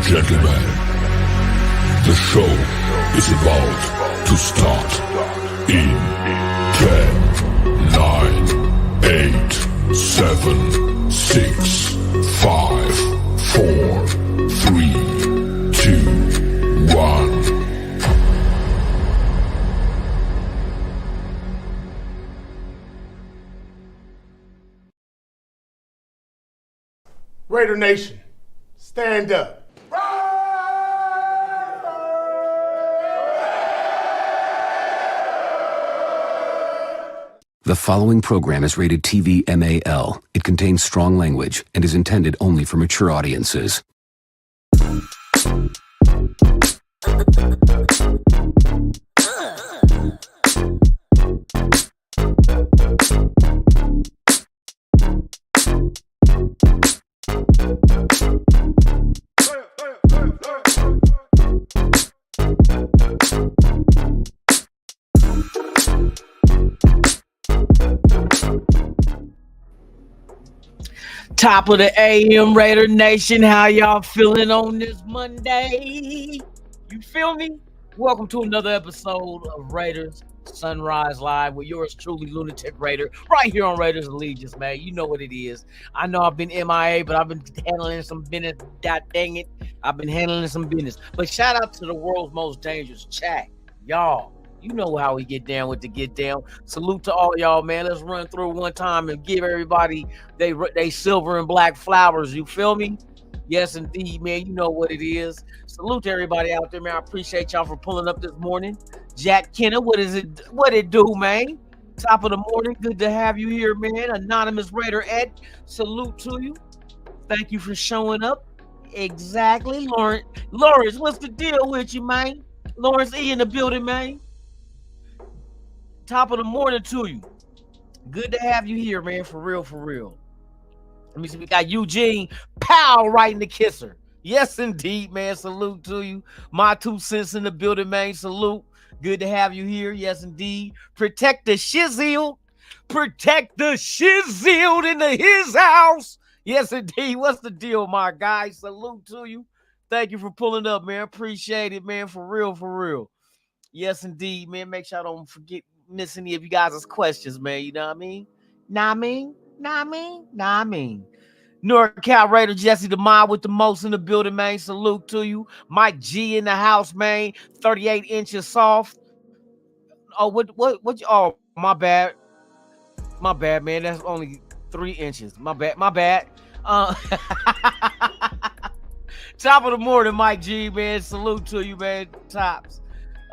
Gentlemen, the show is about to start in 10, 9, 8, 7, 6, 5, 4, 3, 2, 1. Raider Nation, stand up. The following program is rated TV MAL. It contains strong language and is intended only for mature audiences. Top of the AM, Raider Nation. How y'all feeling on this Monday? You feel me? Welcome to another episode of Raiders Sunrise Live with yours truly, Lunatik Raider, right here on Raiders Allegiance, man. You know what it is. I know I've been MIA, but I've been handling some business. God dang it. I've been handling some business. But shout out to the world's most dangerous chat. Y'all, you know how we get down with the get down. Salute to all y'all, man. Let's run through one time and give everybody they silver and black flowers. You feel me? Yes, indeed, man. You know what it is. Salute to everybody out there, man. I appreciate y'all for pulling up this morning. Jack Kenner, what it do, man? Top of the morning. Good to have you here, man. Anonymous Raider Ed, salute to you. Thank you for showing up. Exactly. Lawrence, what's the deal with you, man? Lawrence E in the building, man. Top of the morning to you. Good to have you here, man. For real, for real. Let me see. We got Eugene Powell writing the kisser. Yes, indeed, man. Salute to you. My 2 cents in the building, man. Salute. Good to have you here. Yes, indeed. Protect the shizzle. Protect the shizzle in his house. Yes, indeed. What's the deal, my guy? Salute to you. Thank you for pulling up, man. Appreciate it, man. For real, for real. Yes, indeed, man. Make sure I don't miss any of you guys' questions, man. You know what I mean? Nah, I mean. NorCal Raider Jesse the Mod with the most in the building, man. Salute to you. Mike G in the house, man. 38 inches soft. Oh, what? Oh, my bad. My bad, man. That's only 3 inches. My bad. Top of the morning, Mike G, man. Salute to you, man. Tops.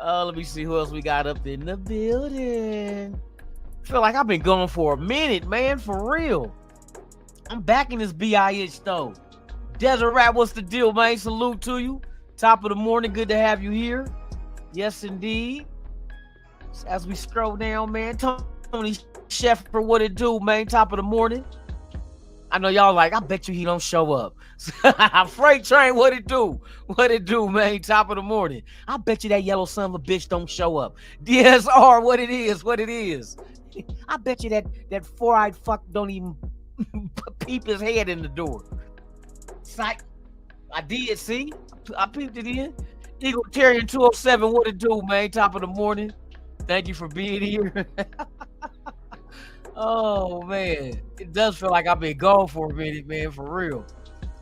Let me see who else we got up in the building. Feel like I've been going for a minute, man. For real. I'm back in this BIH though. Desert Rat, what's the deal, man? Salute to you. Top of the morning, good to have you here. Yes, indeed. As we scroll down, man, Tony Sheffer, what it do, man? Top of the morning. I know y'all like, I bet you he don't show up. Freight Train, what it do? What it do, man? Top of the morning. I bet you that yellow son of a bitch don't show up. DSR, what it is. I bet you that four-eyed fuck don't even peep his head in the door. Psych. I did, see? I peeped it in. Egalitarian 207, what it do, man? Top of the morning. Thank you for being here. Oh, man. It does feel like I've been gone for a minute, man, for real.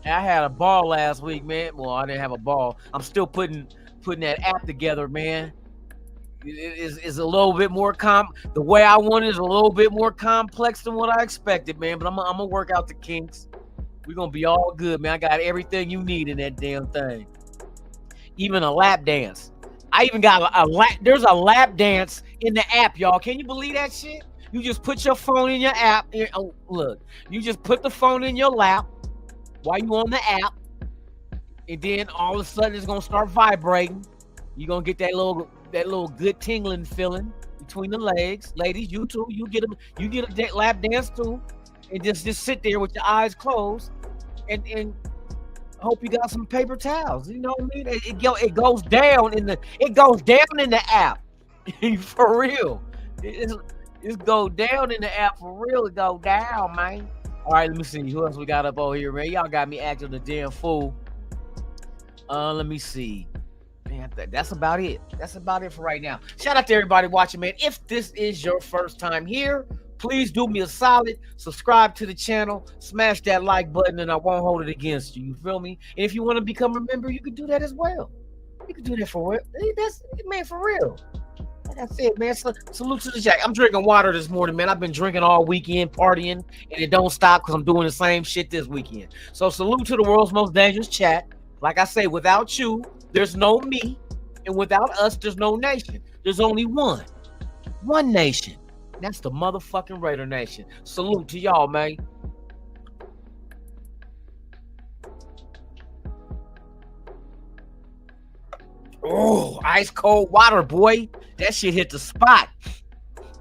I had a ball last week, man. Well, I didn't have a ball. I'm still putting that app together, man. It's a little bit more the way I want it is a little bit more complex than what I expected, man. But I'm gonna work out the kinks. We're gonna be all good, man. I got everything you need in that damn thing. Even a lap dance. I even got there's a lap dance in the app, y'all. Can you believe that shit? You just put your phone in your app. Look, you just put the phone in your lap while you on the app, and then all of a sudden it's gonna start vibrating. You're gonna get that little good tingling feeling between the legs. Ladies, you too. You get a lap dance too, and just sit there with your eyes closed, and hope you got some paper towels. You know what I mean? It goes down in the app. For real. It go down in the app for real. It go down, man. All right, let me see who else we got up over here, man. Y'all got me acting a damn fool. Let me see. Man, that's about it. That's about it for right now. Shout out to everybody watching, man. If this is your first time here, please do me a solid. Subscribe to the channel. Smash that like button, and I won't hold it against you. You feel me? And if you want to become a member, you can do that as well. You can do that for real. That's, man, for real. That's it, man. Salute to the Jack. I'm drinking water this morning, man. I've been drinking all weekend, partying, and it don't stop because I'm doing the same shit this weekend. So salute to the world's most dangerous chat. Like I say, without you, there's no me. And without us, there's no nation. There's only one. One nation. That's the motherfucking Raider Nation. Salute to y'all, man. Oh, ice cold water, boy. That shit hit the spot.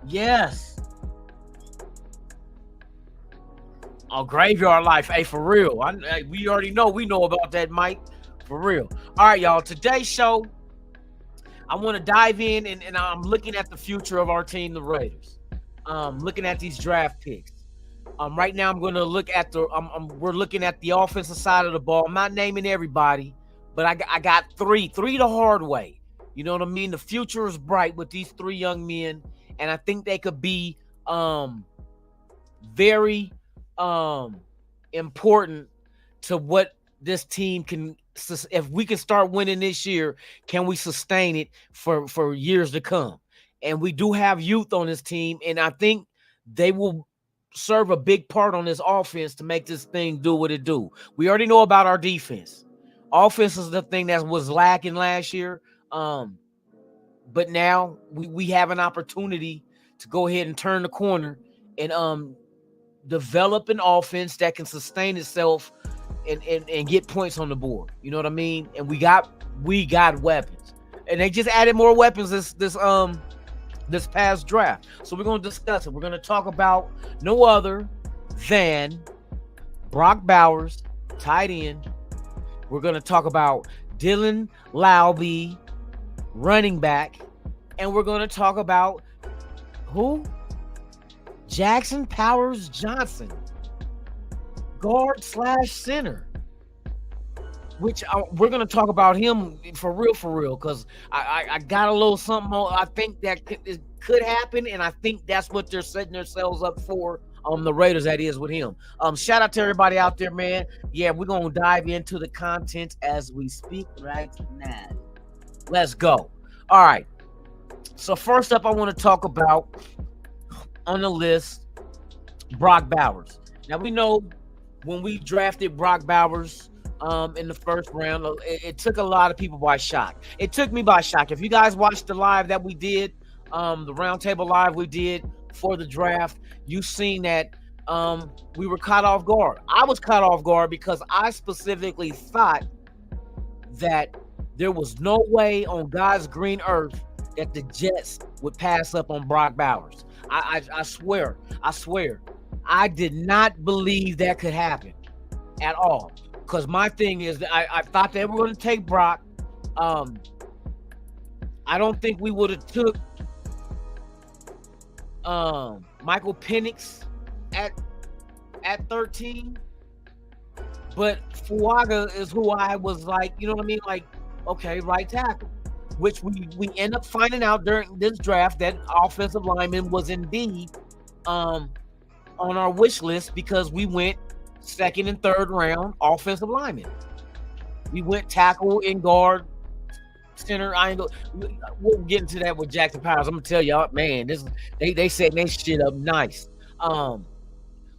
Yes. Oh, graveyard life. Hey, for real. We already know. We know about that, Mike. For real. All right, y'all. Today's show, I want to dive in, and I'm looking at the future of our team, the Raiders. Looking at these draft picks. Right now, I'm going to look at we're looking at the offensive side of the ball. I'm not naming everybody, but I got three the hard way. You know what I mean? The future is bright with these three young men, and I think they could be very important to what this team can. If we can start winning this year, can we sustain it for years to come? And we do have youth on this team, and I think they will serve a big part on this offense to make this thing do what it do. We already know about our defense. Offense is the thing that was lacking last year. But now we have an opportunity to go ahead and turn the corner and develop an offense that can sustain itself and get points on the board. You know what I mean? And we got weapons. And they just added more weapons this past draft. So we're going to discuss it. We're going to talk about no other than Brock Bowers, tight end. We're going to talk about Dylan Laube, running back. And we're going to talk about who? Jackson Powers Johnson, guard/center. Which we're going to talk about him for real, because I got a little something more. I think that it could happen, and I think that's what they're setting themselves up for. The Raiders, that is, with him. Shout out to everybody out there, man. Yeah, we're going to dive into the content as we speak right now. Let's go. All right. So first up, I want to talk about, on the list, Brock Bowers. Now, we know when we drafted Brock Bowers in the first round, it took a lot of people by shock. It took me by shock. If you guys watched the live that we did, the roundtable live we did for the draft, you've seen that we were caught off guard. I was caught off guard because I specifically thought that there was no way on God's green earth that the Jets would pass up on Brock Bowers. I swear, I did not believe that could happen at all. Because my thing is that I thought they were going to take Brock. I don't think we would have took Michael Penix at 13. But Fuaga is who I was like, you know what I mean? Like, okay, right tackle. Which we end up finding out during this draft that offensive lineman was indeed on our wish list, because we went second and third round offensive lineman. We went tackle and guard, center. We'll get into that with Jackson Powers. I'm gonna tell y'all, man, they setting their shit up nice.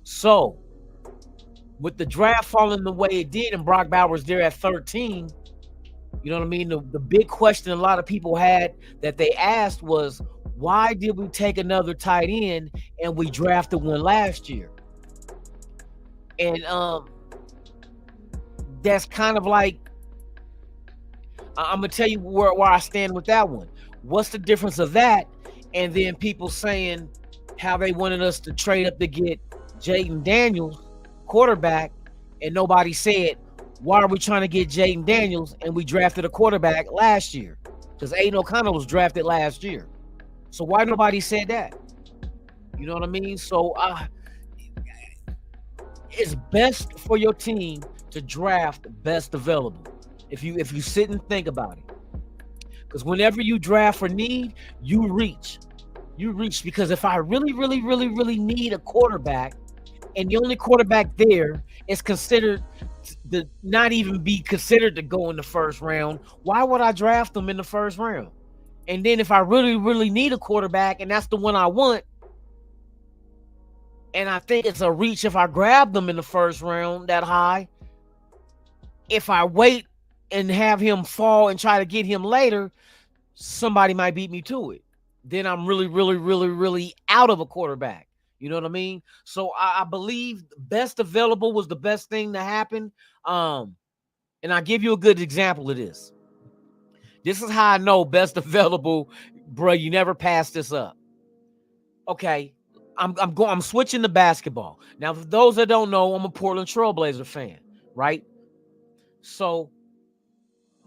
So with the draft falling the way it did and Brock Bowers there at 13, you know what I mean? The big question a lot of people had that they asked was, why did we take another tight end and we drafted one last year? And that's kind of like, I'm gonna tell you where I stand with that one. What's the difference of that? And then people saying how they wanted us to trade up to get Jaden Daniels, quarterback, and nobody said, why are we trying to get Jaden Daniels and we drafted a quarterback last year? Because Aiden O'Connell was drafted last year. So why nobody said that? You know what I mean? So it's best for your team to draft best available. If you sit and think about it. Because whenever you draft for need, you reach. You reach because if I really, really, really, really need a quarterback, and the only quarterback there is considered to not even be considered to go in the first round, why would I draft them in the first round? And then if I really, really need a quarterback and that's the one I want, and I think it's a reach if I grab them in the first round that high, if I wait and have him fall and try to get him later, somebody might beat me to it. Then I'm really, really, really, really out of a quarterback. You know what I mean? So I believe best available was the best thing to happen. And I'll give you a good example of this. This is how I know best available, bro. You never pass this up. Okay, I'm switching to basketball. Now, for those that don't know, I'm a Portland Trailblazer fan, right? So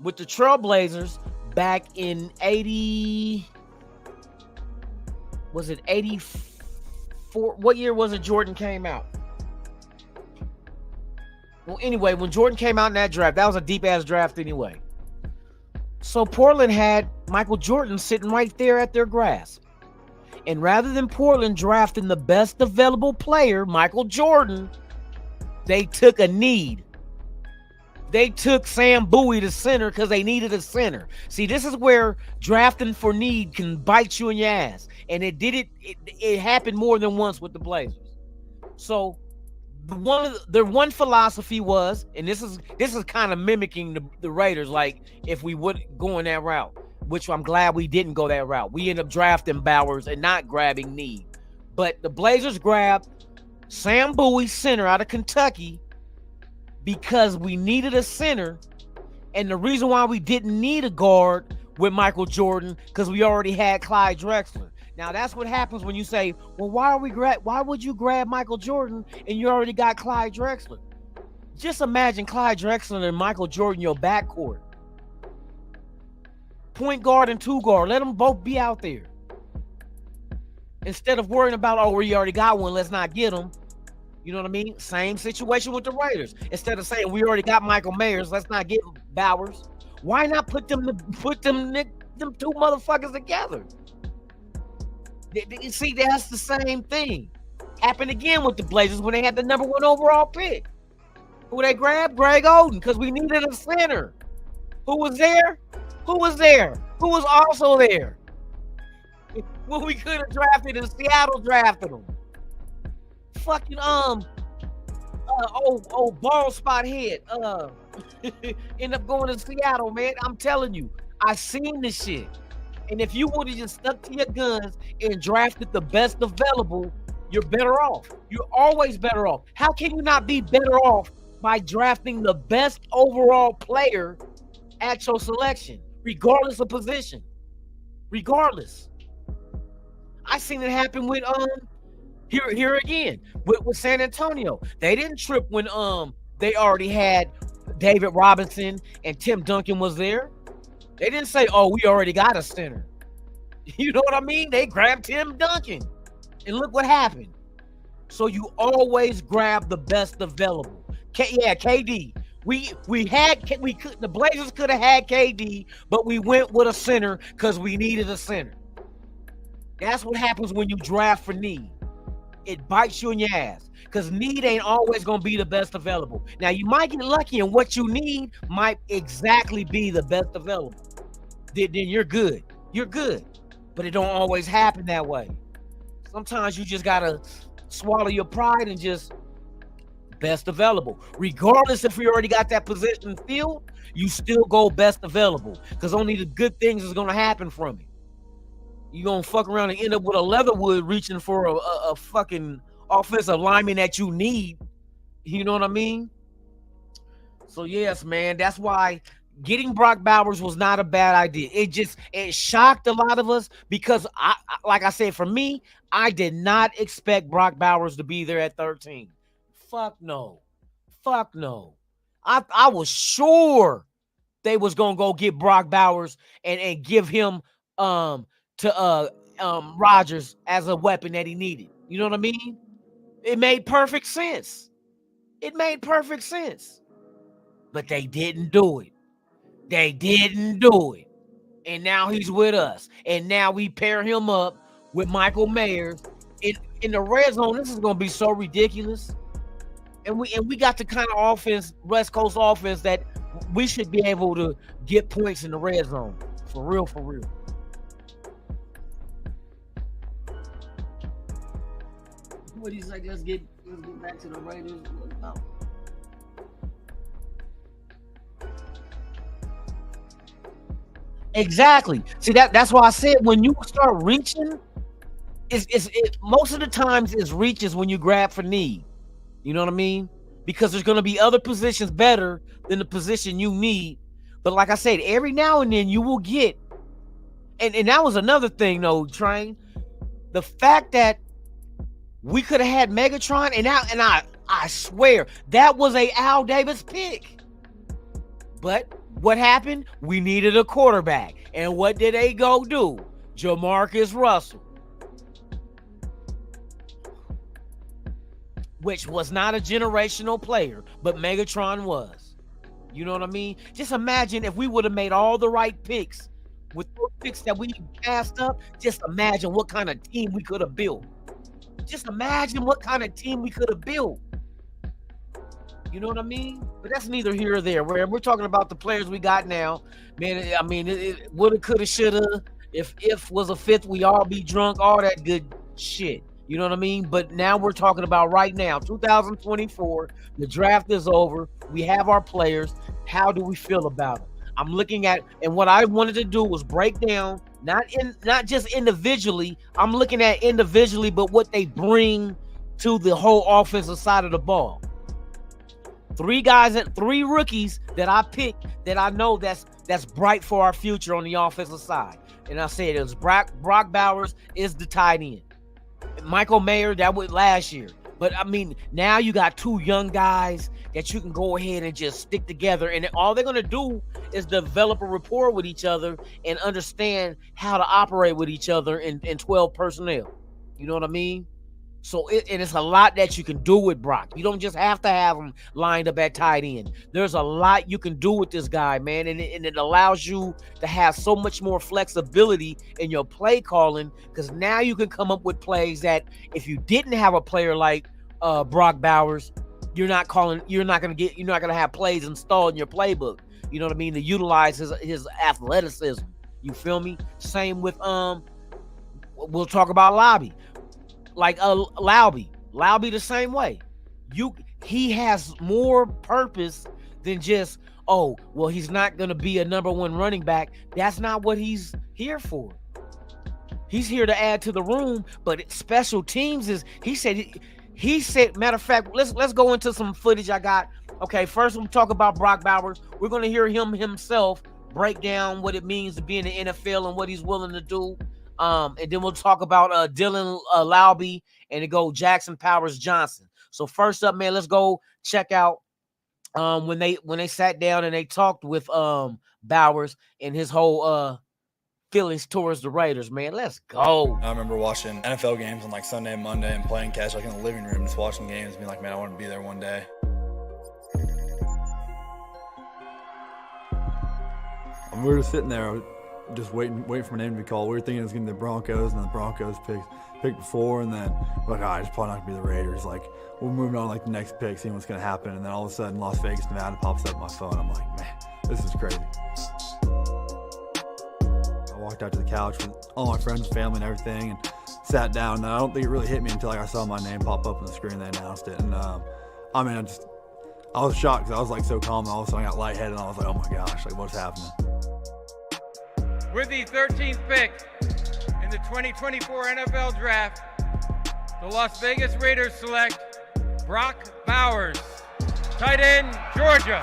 with the Trailblazers back in 80, was it 84? What year was it Jordan came out? Well, anyway, when Jordan came out in that draft, that was a deep-ass draft anyway. So Portland had Michael Jordan sitting right there at their grasp. And rather than Portland drafting the best available player, Michael Jordan, they took a need. They took Sam Bowie to center because they needed a center. See, this is where drafting for need can bite you in your ass. And it happened more than once with the Blazers. So their one philosophy was, and this is kind of mimicking the Raiders, like if we would go in that route, which I'm glad we didn't go that route. We ended up drafting Bowers and not grabbing need. But the Blazers grabbed Sam Bowie, center out of Kentucky, because we needed a center. And the reason why we didn't need a guard with Michael Jordan, because we already had Clyde Drexler. Now that's what happens when you say, well, why would you grab Michael Jordan and you already got Clyde Drexler? Just imagine Clyde Drexler and Michael Jordan, your backcourt. Point guard and two guard. Let them both be out there. Instead of worrying about, oh, we already got one, let's not get him. You know what I mean? Same situation with the Raiders. Instead of saying we already got Michael Mayers, let's not get Bowers. Why not put them two motherfuckers together? You see, that's the same thing. Happened again with the Blazers when they had the number 1 overall pick. Who they grabbed? Greg Oden, because we needed a center. Who was there? Who was there? Who was also there? Well, we could have drafted in Seattle, drafted him. Fucking old ball spot head end up going to Seattle, man. I'm telling you, I seen this shit. And if you would have just stuck to your guns and drafted the best available, you're better off. You're always better off. How can you not be better off by drafting the best overall player at your selection, regardless of position? Regardless. I seen it happen with here again with San Antonio. They didn't trip when they already had David Robinson and Tim Duncan was there. They didn't say, oh, we already got a center. You know what I mean? They grabbed Tim Duncan. And look what happened. So you always grab the best available. KD. The Blazers could have had KD, but we went with a center because we needed a center. That's what happens when you draft for need. It bites you in your ass because need ain't always going to be the best available. Now, you might get lucky and what you need might exactly be the best available. Then you're good. You're good. But it don't always happen that way. Sometimes you just got to swallow your pride and just best available. Regardless if we already got that position filled, you still go best available because only the good things is going to happen from it. You're going to fuck around and end up with a Leatherwood reaching for a fucking offensive lineman that you need. You know what I mean? So, yes, man, that's why getting Brock Bowers was not a bad idea. It shocked a lot of us because, like I said, for me, I did not expect Brock Bowers to be there at 13. Fuck no. Fuck no. I was sure they was going to go get Brock Bowers and give him to Rodgers as a weapon that he needed. You know what I mean? It made perfect sense. It made perfect sense. But they didn't do it. They didn't do it. And now he's with us. And now we pair him up with Michael Mayer. In the red zone, this is going to be so ridiculous. And we got the kind of offense, West Coast offense, that we should be able to get points in the red zone. For real, for real. What do you say? Let's get back to the Raiders. No. Exactly. See, that's why I said when you start reaching, it most of the times it's reaches when you grab for need. You know what I mean? Because there's going to be other positions better than the position you need. But like I said, every now and then you will get, and that was another thing though, Train. The fact that we could have had Megatron, and I swear that was a Al Davis pick. But what happened? We needed a quarterback. And what did they go do? Jamarcus Russell. Which was not a generational player, but Megatron was. You know what I mean? Just imagine if we would have made all the right picks with those picks that we passed up. Just imagine what kind of team we could have built. Just imagine what kind of team we could have built. You know what I mean? But that's neither here or there. We're talking about the players we got now. Man, I mean, it woulda, coulda, shoulda. If was a fifth, we all be drunk, all that good shit. You know what I mean? But now we're talking about right now, 2024. The draft is over. We have our players. How do we feel about them? I'm looking at, and what I wanted to do was break down, not just individually. I'm looking at individually, but what they bring to the whole offensive side of the ball. Three rookies that I picked that I know that's bright for our future on the offensive side. And I said it was Brock Bowers is the tight end. Michael Mayer, that was last year. But I mean, now you got two young guys that you can go ahead and just stick together. And all they're going to do is develop a rapport with each other and understand how to operate with each other in 12 personnel. You know what I mean? So it's a lot that you can do with Brock. You don't just have to have him lined up at tight end. There's a lot you can do with this guy, man. And it allows you to have so much more flexibility in your play calling, because now you can come up with plays that if you didn't have a player like Brock Bowers, you're not going to have plays installed in your playbook. You know what I mean? To utilize his athleticism. You feel me? Same with we'll talk about Lobby. Like Laube the same way. He has more purpose than just, oh, well, he's not going to be a number one running back. That's not what he's here for. He's here to add to the room, but special teams is, he said, matter of fact, let's go into some footage I got. Okay, first we'll talk about Brock Bowers. We're going to hear him himself break down what it means to be in the NFL and what he's willing to do. And then we'll talk about Dylan Laube and it go Jackson Powers Johnson. So first up, man, let's go check out when they sat down and they talked with Bowers and his whole feelings towards the Raiders, man. Let's go. I remember watching NFL games on like Sunday and Monday and playing catch like in the living room, just watching games and being like, man, I want to be there one day. And we were just sitting there just waiting for my name to be called. We were thinking it was going to be the Broncos, and then the Broncos picked before, and then we're like, all right, it's probably not going to be the Raiders. Like, we're moving on to like the next pick, seeing what's going to happen, and then all of a sudden Las Vegas, Nevada pops up on my phone. I'm like, man, this is crazy. I walked out to the couch with all my friends and family and everything and sat down, and I don't think it really hit me until like, I saw my name pop up on the screen. They announced it, and I was shocked because I was like so calm, and all of a sudden I got lightheaded, and I was like, oh my gosh, like what's happening? With the 13th pick in the 2024 NFL Draft, the Las Vegas Raiders select Brock Bowers, tight end, Georgia.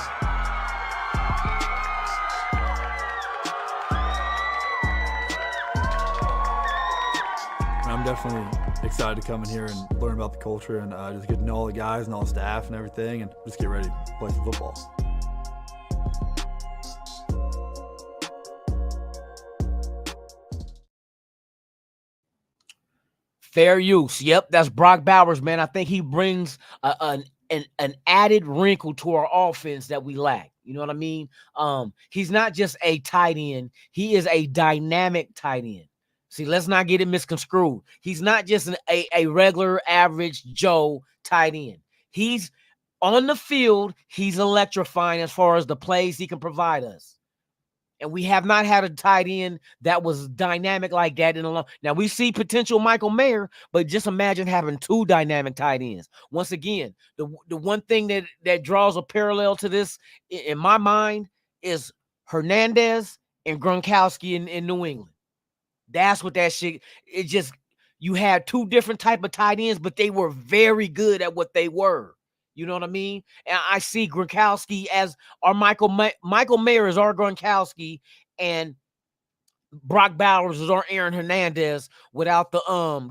I'm definitely excited to come in here and learn about the culture and just get to know all the guys and all the staff and everything, and just get ready to play some football. Fair use. Yep, that's Brock Bowers, man. I think he brings an an added wrinkle to our offense that we lack. You know what I mean? He's not just a tight end, he is a dynamic tight end. See, let's not get it misconstrued. He's not just a regular average Joe tight end. He's on the field, he's electrifying as far as the plays he can provide us. And we have not had a tight end that was dynamic like that in a long. Now we see potential Michael Mayer, but just imagine having two dynamic tight ends. Once again, the one thing that draws a parallel to this in my mind is Hernandez and Gronkowski in New England. That's what that shit. It just, you had two different type of tight ends, but they were very good at what they were. You know what I mean? And I see Gronkowski as our Michael Mayer is our Gronkowski, and Brock Bowers is our Aaron Hernandez without the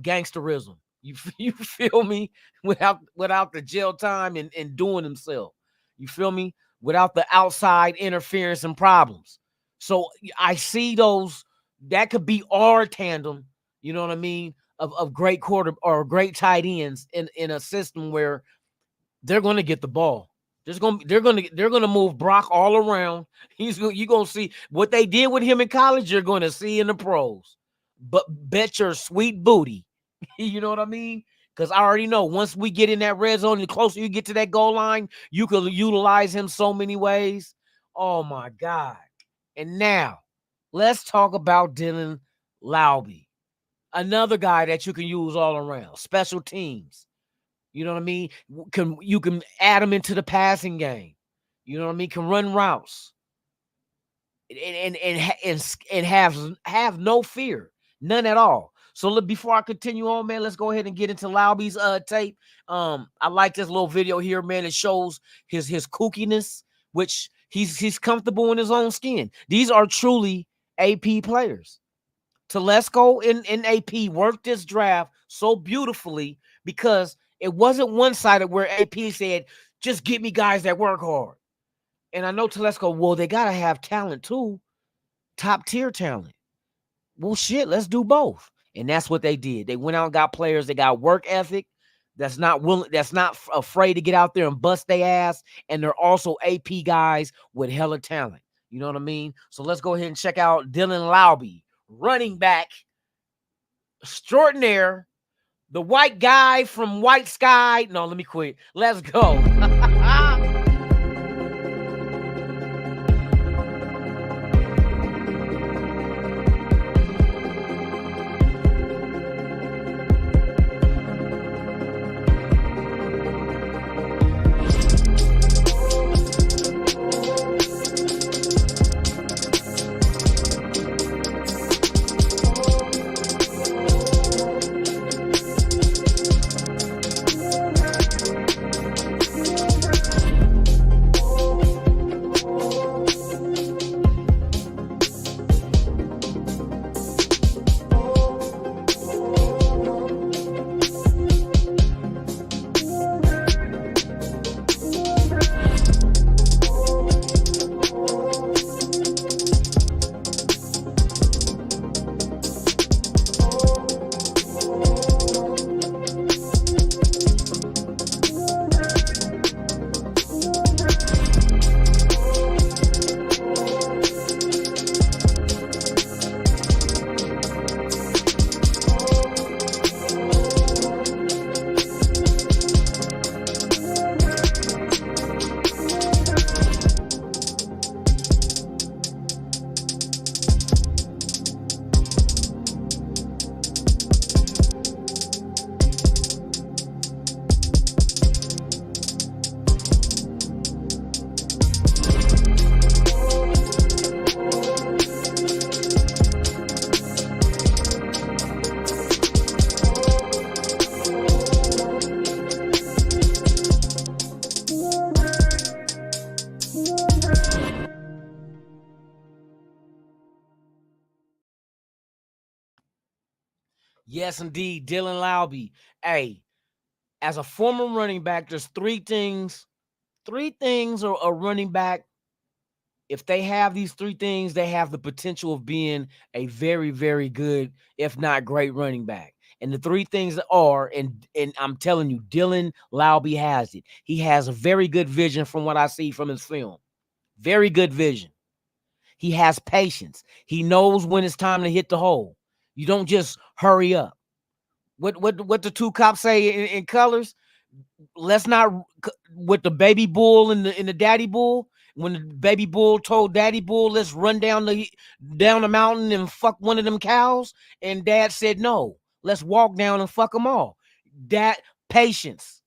gangsterism. You feel me? Without the jail time and doing himself. You feel me? Without the outside interference and problems. So I see those. That could be our tandem. You know what I mean? Of great quarter or great tight ends in a system where they're going to get the ball. They're going to move Brock all around. You're going to see what they did with him in college. You're going to see in the pros. But bet your sweet booty. You know what I mean? Because I already know once we get in that red zone, the closer you get to that goal line, you can utilize him so many ways. Oh my God. And now let's talk about Dylan Laube. Another guy that you can use all around. Special teams. You know what I mean? You can add him into the passing game. You know what I mean? Can run routes and have no fear, none at all. So look, before I continue on, man, let's go ahead and get into Laube's tape. I like this little video here, man. It shows his kookiness, which he's comfortable in his own skin. These are truly AP players. Telesco and AP worked this draft so beautifully because it wasn't one-sided where AP said, just get me guys that work hard. And I know Telesco, well, they got to have talent too, top-tier talent. Well, shit, let's do both. And that's what they did. They went out and got players that got work ethic, that's not afraid to get out there and bust their ass, and they're also AP guys with hella talent. You know what I mean? So let's go ahead and check out Dylan Laube, running back extraordinaire, the white guy from White Sky. No, let me quit. Let's go. Yes, indeed, Dylan Laube. Hey, as a former running back, there's three things a running back, if they have these three things, they have the potential of being a very, very good, if not great running back. And the three things are, and I'm telling you, Dylan Laube has it. He has a very good vision from what I see from his film. Very good vision. He has patience. He knows when it's time to hit the hole. You don't just hurry up. What the two cops say in Colors? Let's not, with the baby bull and the daddy bull. When the baby bull told daddy bull, let's run down the mountain and fuck one of them cows, and dad said no, let's walk down and fuck them all. That patience.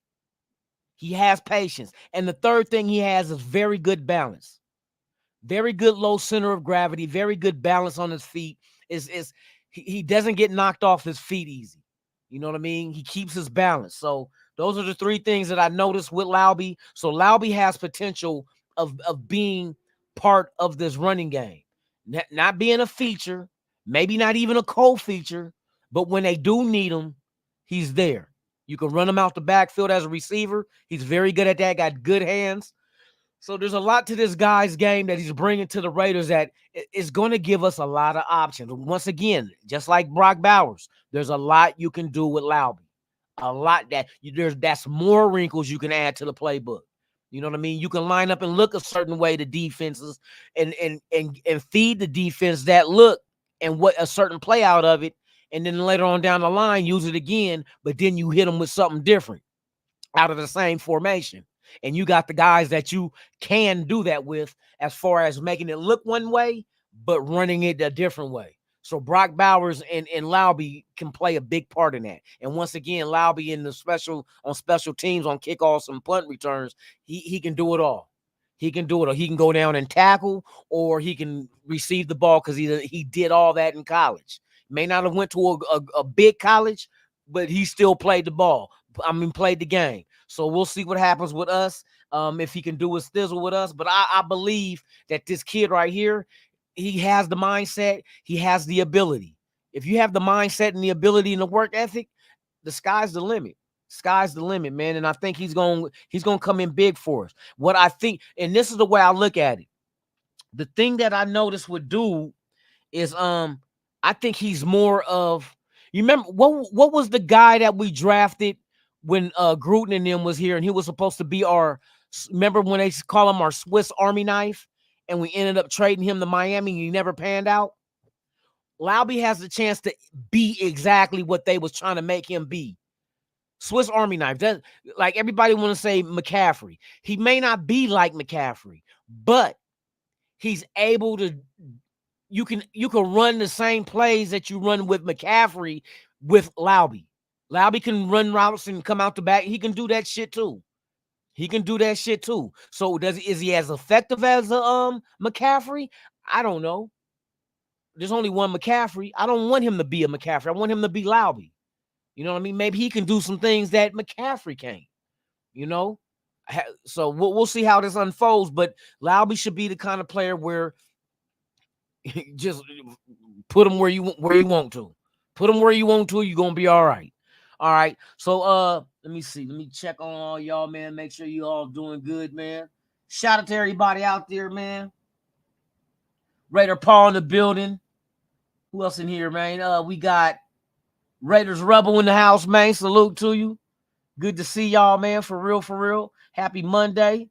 He has patience. And the third thing he has is very good balance. Very good low center of gravity, very good balance on his feet. He doesn't get knocked off his feet easy. You know what I mean? He keeps his balance. So those are the three things that I noticed with Laube. So Laube has potential of being part of this running game. Not being a feature, maybe not even a co-feature, but when they do need him, he's there. You can run him out the backfield as a receiver. He's very good at that, got good hands. So there's a lot to this guy's game that he's bringing to the Raiders that is going to give us a lot of options. Once again, just like Brock Bowers, there's a lot you can do with Laube. A lot that's more wrinkles you can add to the playbook. You know what I mean? You can line up and look a certain way to defenses and feed the defense that look and what a certain play out of it. And then later on down the line, use it again, but then you hit them with something different out of the same formation. And you got the guys that you can do that with as far as making it look one way, but running it a different way. So Brock Bowers and Laube can play a big part in that. And once again, Laube in the special teams, on kickoffs and punt returns, he can do it all. He can do it. Or he can go down and tackle, or he can receive the ball because he did all that in college. May not have went to a big college, but he still played the ball. Played the game. So we'll see what happens with us, if he can do his thizzle with us. But I believe that this kid right here, he has the mindset. He has the ability. If you have the mindset and the ability and the work ethic, the sky's the limit. Sky's the limit, man. And I think he's going to come in big for us. What I think, and this is the way I look at it. The thing that I noticed with dude is I think he's more of, you remember what was the guy that we drafted when Gruden and them was here, and he was supposed to be remember when they call him our Swiss Army knife, and we ended up trading him to Miami and he never panned out? Laube has the chance to be exactly what they was trying to make him be. Swiss Army knife. Like everybody want to say McCaffrey. He may not be like McCaffrey, but he's able to, you can run the same plays that you run with McCaffrey with Laube. Laube can run routes and come out the back. He can do that shit too. So is he as effective as McCaffrey? I don't know. There's only one McCaffrey. I don't want him to be a McCaffrey. I want him to be Laube. You know what I mean? Maybe he can do some things that McCaffrey can't. You know? So we'll see how this unfolds. But Laube should be the kind of player where just put him where you want to. Put him where you want to. You're gonna be all right. All right. So let me see. Let me check on all y'all, man. Make sure you all doing good, man. Shout out to everybody out there, man. Raider Paul in the building. Who else in here, man? We got Raiders Rebel in the house, man. Salute to you. Good to see y'all, man. For real, for real. Happy Monday.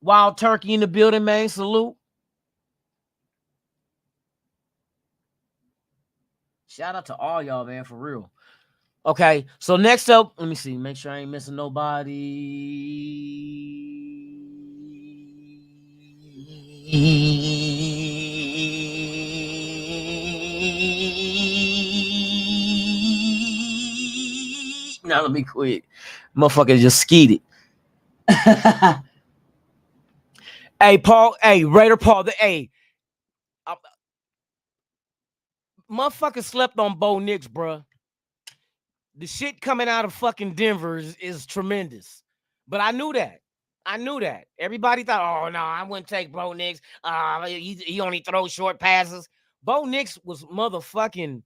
Wild Turkey in the building, man. Salute. Shout out to all y'all, man, for real. Okay, so next up, let me see. Make sure I ain't missing nobody. Now let me quit. Motherfucker just skeeted. Hey, Paul. Hey, Raider Paul. Motherfucker slept on Bo Nix, bruh. The shit coming out of fucking Denver is tremendous. But I knew that. Everybody thought, oh, no, I wouldn't take Bo Nix. He only throws short passes. Bo Nix was motherfucking,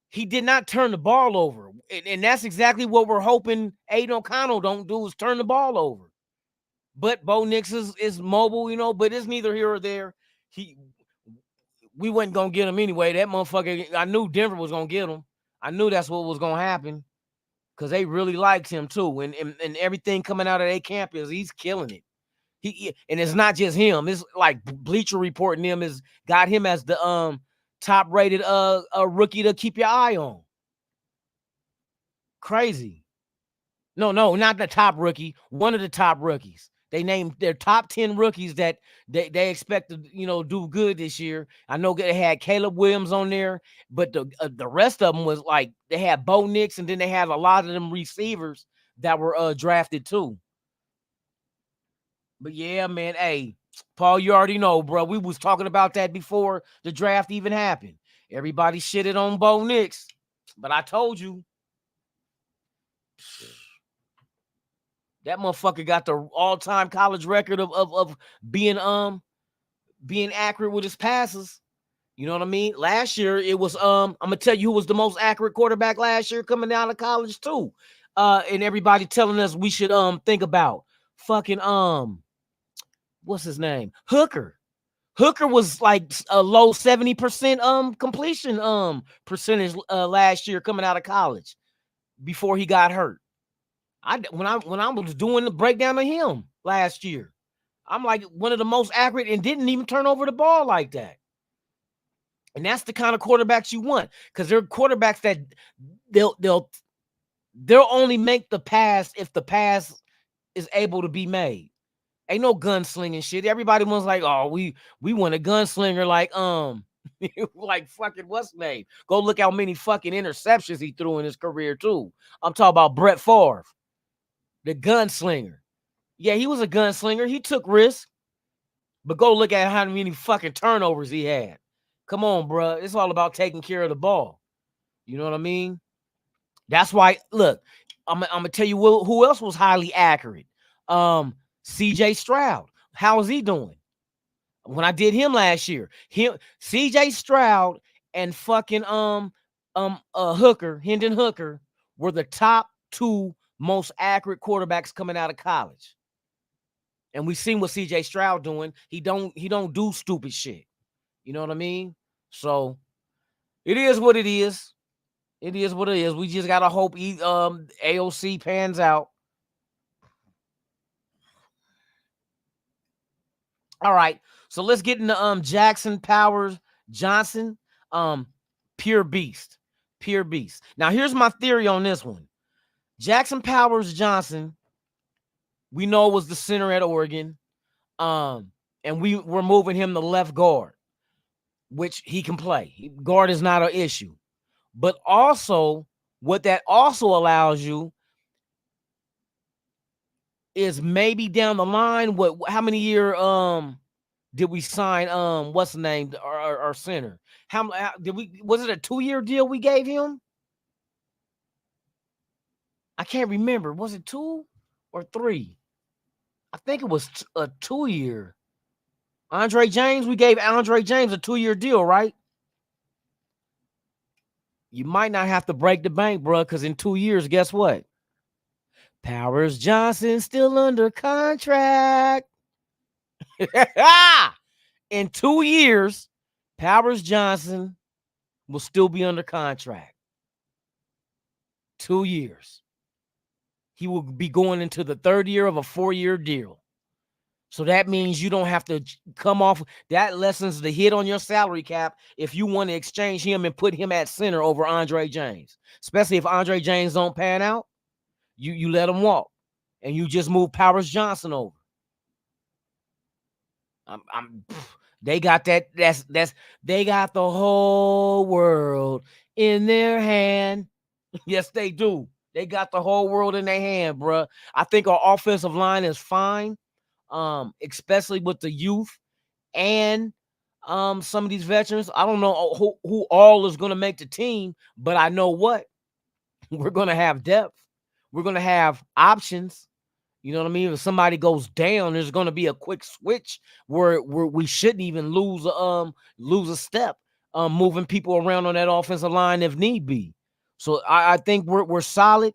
he did not turn the ball over. And that's exactly what we're hoping Aiden O'Connell don't do, is turn the ball over. But Bo Nix is mobile, you know, but it's neither here or there. we wasn't gonna get him anyway. That motherfucker, I knew Denver was gonna get him. I knew that's what was gonna happen because they really liked him too. And everything coming out of their camp is he's killing it. And it's not just him. It's like Bleacher Report and him is got him as the top rated rookie to keep your eye on. Crazy. No, not the top rookie. One of the top rookies. They named their top 10 rookies that they expect to, do good this year. I know they had Caleb Williams on there, but the rest of them was like they had Bo Nix, and then they had a lot of them receivers that were drafted too. But yeah, man, hey, Paul, you already know, bro. We was talking about that before the draft even happened. Everybody shitted on Bo Nix, but I told you. That motherfucker got the all-time college record of being accurate with his passes. You know what I mean? Last year it was I'm gonna tell you who was the most accurate quarterback last year coming out of college too. And everybody telling us we should think about fucking what's his name? Hooker. Hooker was like a low 70% completion percentage last year coming out of college before he got hurt. When I was doing the breakdown of him last year, I'm like one of the most accurate and didn't even turn over the ball like that. And that's the kind of quarterbacks you want, because they're quarterbacks that they'll only make the pass if the pass is able to be made. Ain't no gunslinging shit. Everybody was like, oh, we want a gunslinger like like fucking what's his name? Go look how many fucking interceptions he threw in his career too. I'm talking about Brett Favre. The gunslinger. Yeah, he was a gunslinger. He took risks. But go look at how many fucking turnovers he had. Come on, bro. It's all about taking care of the ball. You know what I mean? That's why, look, I'm going to tell you who else was highly accurate. CJ Stroud. How is he doing? When I did him last year, CJ Stroud and fucking Hooker, Hendon Hooker, were the top 2 most accurate quarterbacks coming out of college. And we seen what CJ Stroud doing. He don't do stupid shit. You know what I mean? So it is what it is. It is what it is. We just gotta hope AOC pans out. All right. So let's get into Jackson Powers Johnson. Pure beast. Pure beast. Now here's my theory on this one. Jackson Powers Johnson, we know was the center at Oregon. And we're moving him to left guard, which he can play. Guard is not an issue. But also, what that also allows you is maybe down the line, how many year did we sign what's the name? Our center. How was it a 2-year deal we gave him? I can't remember. Was it 2 or 3? I think it was a 2-year. Andre James, we gave Andre James a 2-year deal, right? You might not have to break the bank, bro, because in 2 years, guess what? Powers Johnson still under contract. In 2 years, Powers Johnson will still be under contract. 2 years. He will be going into the 3rd year of a 4-year deal. So that means you don't have to come off. That lessens the hit on your salary cap if you want to exchange him and put him at center over Andre James. Especially if Andre James don't pan out, you let him walk, and you just move Powers Johnson over. They got that. They got the whole world in their hand. Yes, they do. They got the whole world in their hand, bro. I think our offensive line is fine. Especially with the youth and some of these veterans. I don't know who all is going to make the team, but I know what we're going to have depth. We're going to have options. You know what I mean? If somebody goes down, there's going to be a quick switch where we shouldn't even lose a step, moving people around on that offensive line if need be. So I think we're solid.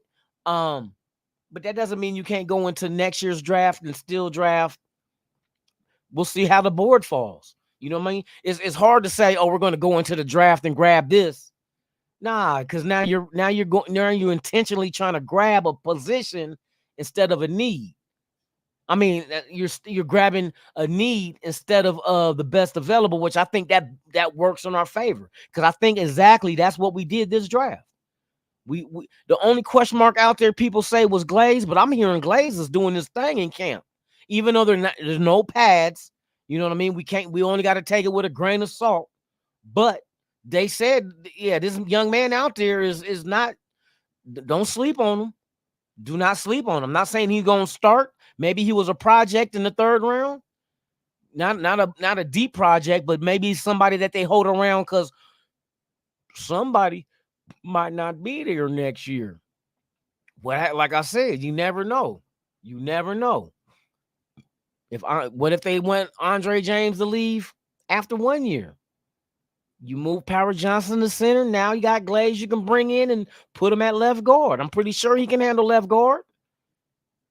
But that doesn't mean you can't go into next year's draft and still draft. We'll see how the board falls. You know what I mean? It's hard to say, oh, we're going to go into the draft and grab this. Nah, because now you're intentionally trying to grab a position instead of a need. I mean, you're grabbing a need instead of the best available, which I think that works in our favor, because I think exactly that's what we did this draft. We the only question mark out there people say was Glaze, but I'm hearing Glaze is doing this thing in camp, even though there's no pads. You know what I mean? We only got to take it with a grain of salt. But they said, yeah, this young man out there is not. Don't sleep on him. Do not sleep on him. I'm not saying he's gonna start. Maybe he was a project in the third round. Not a deep project, but maybe somebody that they hold around because somebody might not be there next year. Like I said, you never know. You never know. What if they want Andre James to leave after 1 year? You move Power Johnson to center. Now you got Glaze you can bring in and put him at left guard. I'm pretty sure he can handle left guard.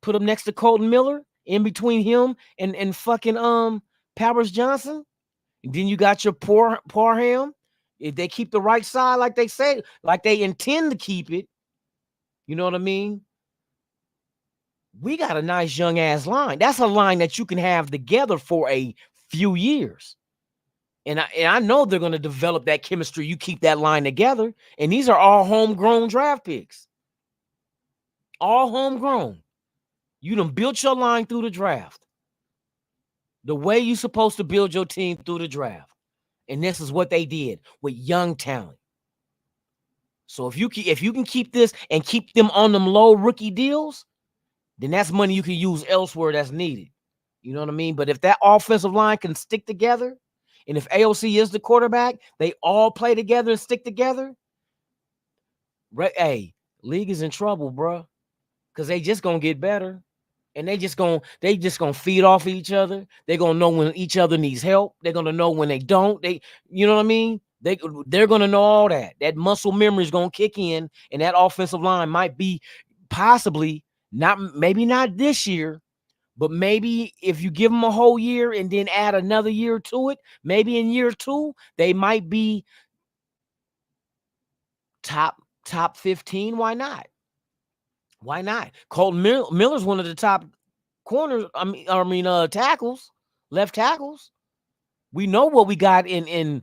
Put him next to Colton Miller, in between him and fucking Powers Johnson. And then you got your Parham. If they keep the right side like they say, like they intend to keep it, you know what I mean? We got a nice young ass line. That's a line that you can have together for a few years. And I know they're going to develop that chemistry. You keep that line together. And these are all homegrown draft picks. All homegrown. You done built your line through the draft. The way you're supposed to build your team through the draft. And this is what they did with young talent. So if you can keep this and keep them on them low rookie deals, then that's money you can use elsewhere that's needed. You know what I mean? But if that offensive line can stick together, and if AOC is the quarterback, they all play together and stick together. Hey, league is in trouble, bro, because they just gonna get better, and they just gonna feed off each other. They're gonna know when each other needs help. They're gonna know when they don't. You know what I mean? They're gonna know all that. That muscle memory is gonna kick in, and that offensive line might be possibly maybe not this year. But maybe if you give them a whole year and then add another year to it, maybe in year 2, they might be top 15. Why not? Why not? Colton Miller's one of the top corners. Tackles, left tackles. We know what we got in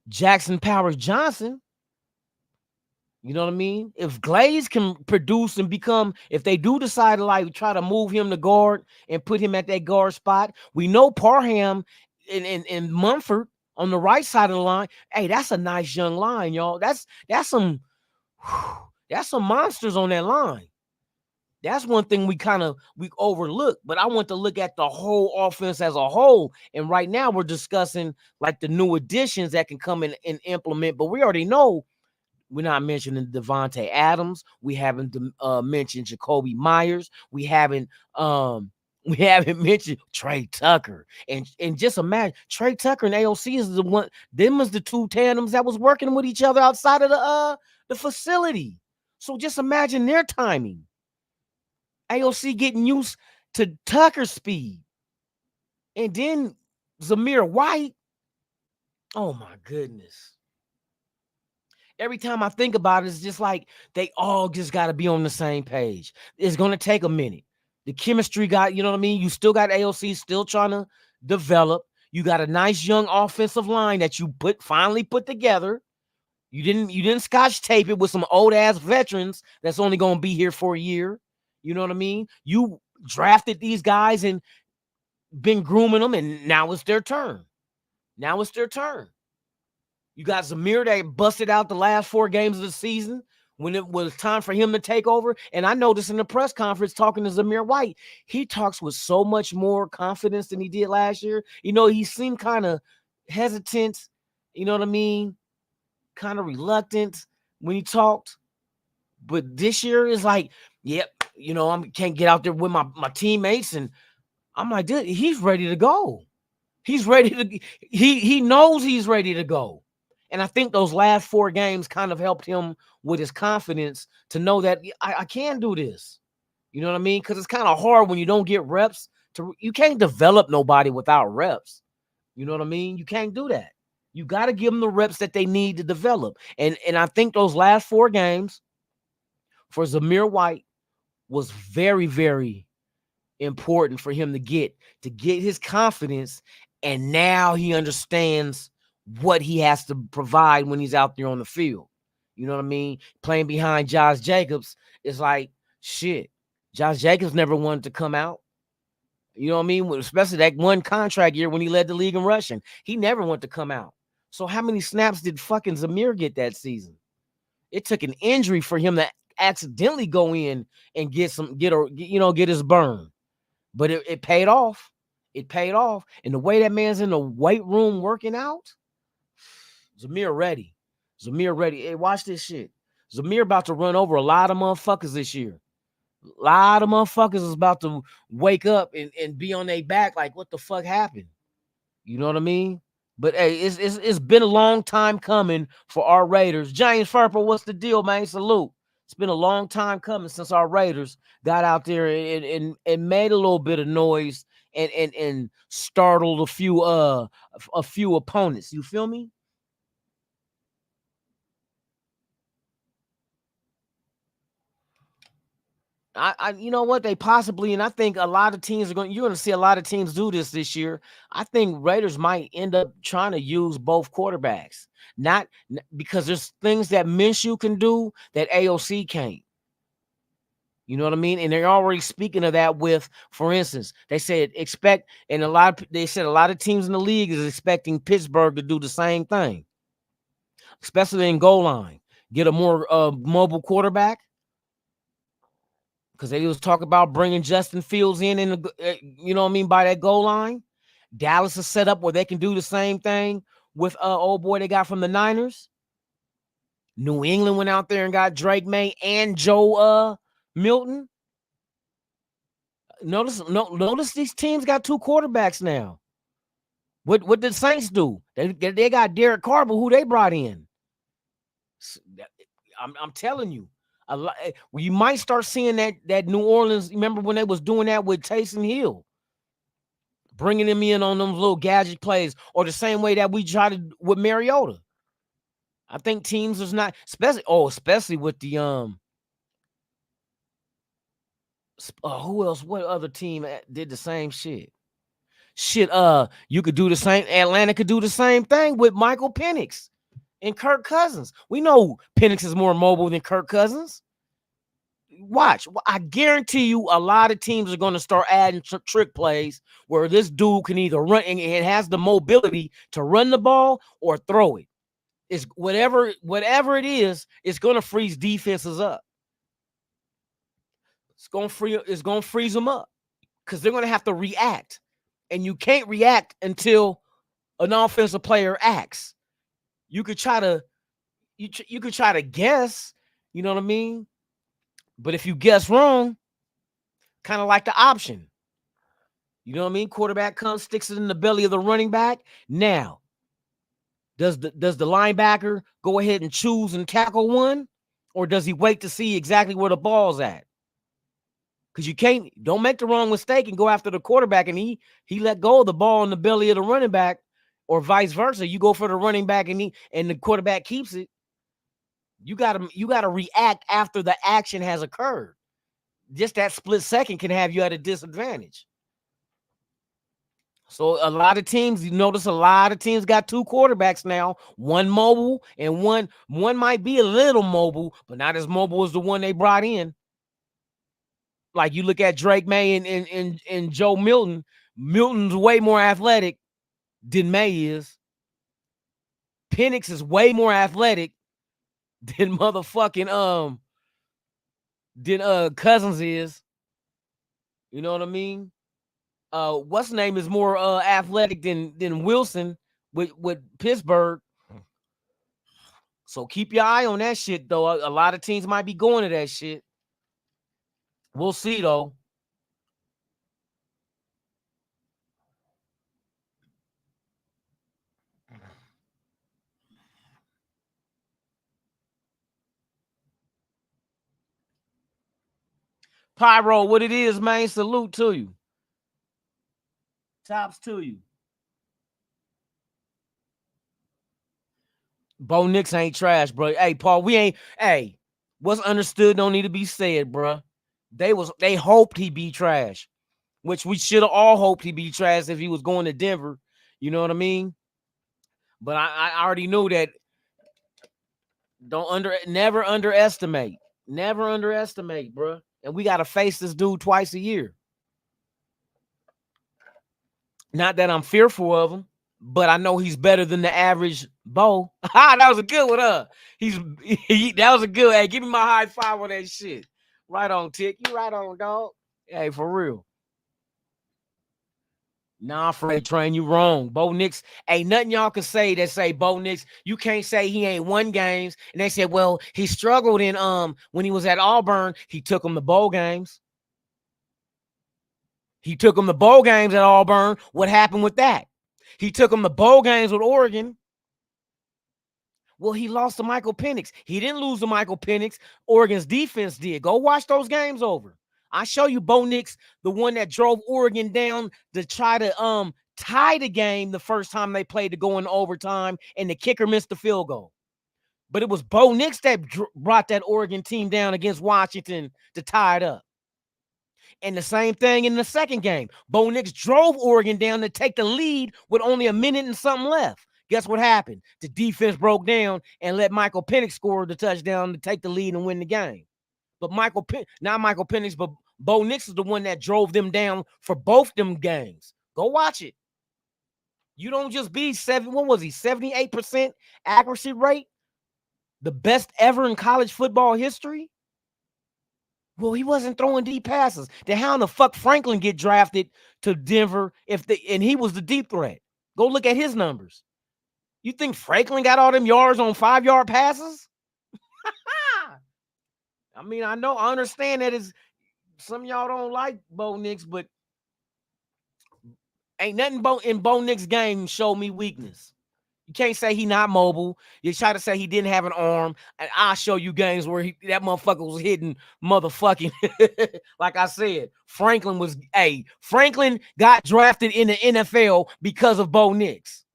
Jackson Powers Johnson. You know what I mean? If Glaze can produce and become, if they do decide to like try to move him to guard and put him at that guard spot, we know Parham and Mumford on the right side of the line. Hey, that's a nice young line, y'all. That's some monsters on that line. That's one thing we overlook, but I want to look at the whole offense as a whole. And right now we're discussing like the new additions that can come in and implement, but we already know. We're not mentioning Devontae Adams. We haven't mentioned Jacoby Myers. We haven't mentioned Trey Tucker. And just imagine Trey Tucker and AOC is the one. Them was the two tandems that was working with each other outside of the facility. So just imagine their timing. AOC getting used to Tucker's speed, and then Zamir White. Oh my goodness. Every time I think about it, it's just like they all just got to be on the same page. It's going to take a minute. The chemistry got, you know what I mean? You still got AOC still trying to develop. You got a nice young offensive line that you finally put together. You didn't scotch tape it with some old ass veterans that's only going to be here for a year. You know what I mean? You drafted these guys and been grooming them, and now it's their turn. You got Zamir that busted out the last 4 games of the season when it was time for him to take over. And I noticed in the press conference talking to Zamir White, he talks with so much more confidence than he did last year. You know, he seemed kind of hesitant, you know what I mean? Kind of reluctant when he talked. But this year is like, yep, you know, I can't get out there with my teammates. And I'm like, dude, he's ready to go. He's ready to, he knows he's ready to go. And I think those last 4 games kind of helped him with his confidence to know that I can do this. You know what I mean? Because it's kind of hard when you don't get reps. You can't develop nobody without reps. You know what I mean? You can't do that. You got to give them the reps that they need to develop. And I think those last 4 games for Zamir White was very, very important for him to get his confidence. And now he understands what he has to provide when he's out there on the field. You know what I mean? Playing behind Josh Jacobs is like, shit. Josh Jacobs never wanted to come out. You know what I mean? Especially that one contract year when he led the league in rushing. He never wanted to come out. So how many snaps did fucking Zamir get that season? It took an injury for him to accidentally go in and get his burn. But it paid off. It paid off. And the way that man's in the weight room working out, Zamir ready. Hey, watch this shit. Zamir about to run over a lot of motherfuckers this year. A lot of motherfuckers is about to wake up and be on their back like, what the fuck happened? You know what I mean? But hey, it's been a long time coming for our Raiders. James Furper, what's the deal, man? Salute. It's been a long time coming since our Raiders got out there and made a little bit of noise and startled a few opponents. You feel me? I you know what, they possibly, and I think a lot of teams you're going to see a lot of teams do this year. I think Raiders might end up trying to use both quarterbacks, not because there's things that Minshew can do that AOC can't. You know what I mean? And they're already speaking of that with, for instance, they said they said a lot of teams in the league is expecting Pittsburgh to do the same thing, especially in goal line, get a more mobile quarterback. Because they was talking about bringing Justin Fields in you know what I mean, by that goal line. Dallas is set up where they can do the same thing with old boy they got from the Niners. New England went out there and got Drake May and Joe Milton. Notice these teams got 2 quarterbacks now. What did Saints do? They got Derek Carr, but who they brought in? I'm telling you. You might start seeing that New Orleans. Remember when they was doing that with Taysom Hill, bringing him in on them little gadget plays, or the same way that we tried to with Mariota. I think teams is not, especially with the who else? What other team did the same shit? You could do the same. Atlanta could do the same thing with Michael Penix and Kirk Cousins. We know Penix is more mobile than Kirk Cousins. Watch, I guarantee you a lot of teams are going to start adding trick plays where this dude can either run and it has the mobility to run the ball or throw it. It's whatever it is, it's going to freeze defenses up. It's going to freeze them up because they're going to have to react. And you can't react until an offensive player acts. You could try to guess, you know what I mean? But if you guess wrong, kind of like the option. You know what I mean? Quarterback comes, sticks it in the belly of the running back. Now, does the linebacker go ahead and choose and tackle one? Or does he wait to see exactly where the ball's at? Because don't make the wrong mistake and go after the quarterback and he let go of the ball in the belly of the running back, or vice versa. You go for the running back and the quarterback keeps it. You gotta react after the action has occurred. Just that split second can have you at a disadvantage. So a lot of teams, you notice a lot of teams got 2 quarterbacks now, one mobile and one might be a little mobile, but not as mobile as the one they brought in. Like you look at Drake May and Joe Milton. Milton's way more athletic than May is. Penix is way more athletic than motherfucking than Cousins is. You know what I mean? What's name is more athletic than Wilson with Pittsburgh. So keep your eye on that shit, though. A lot of teams might be going to that shit. We'll see, though. Pyro, what it is, man. Salute to you. Tops to you. Bo Nix ain't trash, bro. Hey, Paul, we ain't. Hey, what's understood don't need to be said, bro. They hoped he be trash, which we should have all hoped he be trash if he was going to Denver. You know what I mean? But I already knew that. Never underestimate, bro. And we got to face this dude twice a year. Not that I'm fearful of him, but I know he's better than the average Bo. That was a good one, huh? That was a good. Hey, give me my high five on that shit. Right on, Tick. You right on, dog. Hey, for real. Nah, Fred Train, you wrong. Bo Nix, ain't nothing y'all can say that say Bo Nix. You can't say he ain't won games. And they said, well, he struggled in when he was at Auburn. He took him to bowl games. He took him to bowl games at Auburn. What happened with that? He took him to bowl games with Oregon. Well, he lost to Michael Penix. He didn't lose to Michael Penix. Oregon's defense did. Go watch those games over. I show you Bo Nix, the one that drove Oregon down to try to tie the game the first time they played to go in overtime, and the kicker missed the field goal. But it was Bo Nix that brought that Oregon team down against Washington to tie it up. And the same thing in the second game. Bo Nix drove Oregon down to take the lead with only a minute and something left. Guess what happened? The defense broke down and let Michael Penix score the touchdown to take the lead and win the game. But not Michael Penix, but Bo Nix is the one that drove them down for both them games. Go watch it. You don't just be 78% accuracy rate? The best ever in college football history? Well, he wasn't throwing deep passes. Then how in the fuck Franklin get drafted to Denver and he was the deep threat? Go look at his numbers. You think Franklin got all them yards on 5-yard passes? I mean, I understand that some of y'all don't like Bo Nix, but ain't nothing in Bo Nix game show me weakness. You can't say he not mobile. You try to say he didn't have an arm, and I'll show you games where that motherfucker was hitting motherfucking. Like I said, Franklin got drafted in the NFL because of Bo Nix.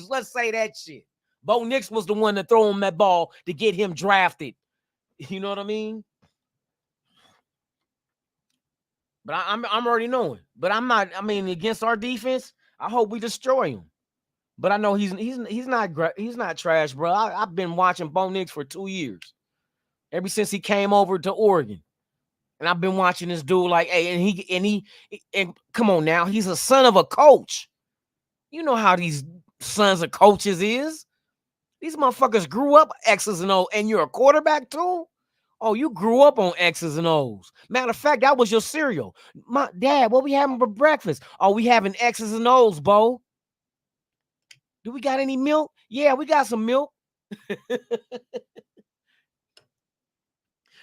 Let's say that shit. Bo Nix was the one to throw him that ball to get him drafted. You know what I mean? But I'm already knowing. But I'm not. I mean, against our defense, I hope we destroy him. But I know he's not trash, bro. I've been watching Bo Nix for 2 years, ever since he came over to Oregon, and I've been watching this dude like, hey, and come on now, he's a son of a coach. You know how these sons of coaches is. These motherfuckers grew up X's and O's, and you're a quarterback too? Oh, you grew up on X's and O's. Matter of fact, that was your cereal. My dad, what we having for breakfast? Oh, we having X's and O's, Bo. Do we got any milk? Yeah, we got some milk. Do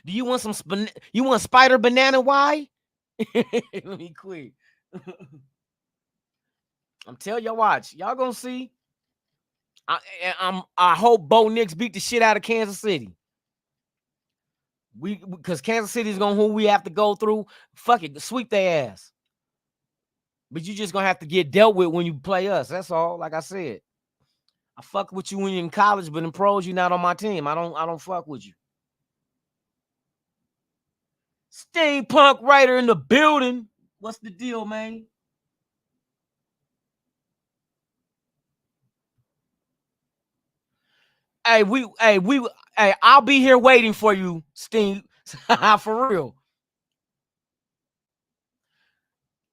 you want you want spider banana? Why? Let me quit. I'm telling y'all, watch. Y'all gonna see. I hope Bo Nix beat the shit out of Kansas City. Because Kansas City is who we have to go through. Fuck it, sweep their ass. But you just gonna have to get dealt with when you play us. That's all. Like I said, I fuck with you when you're in college, but in pros, you're not on my team. I don't fuck with you. Steampunk Raider in the building. What's the deal, man? Hey, I'll be here waiting for you, Steam. For real.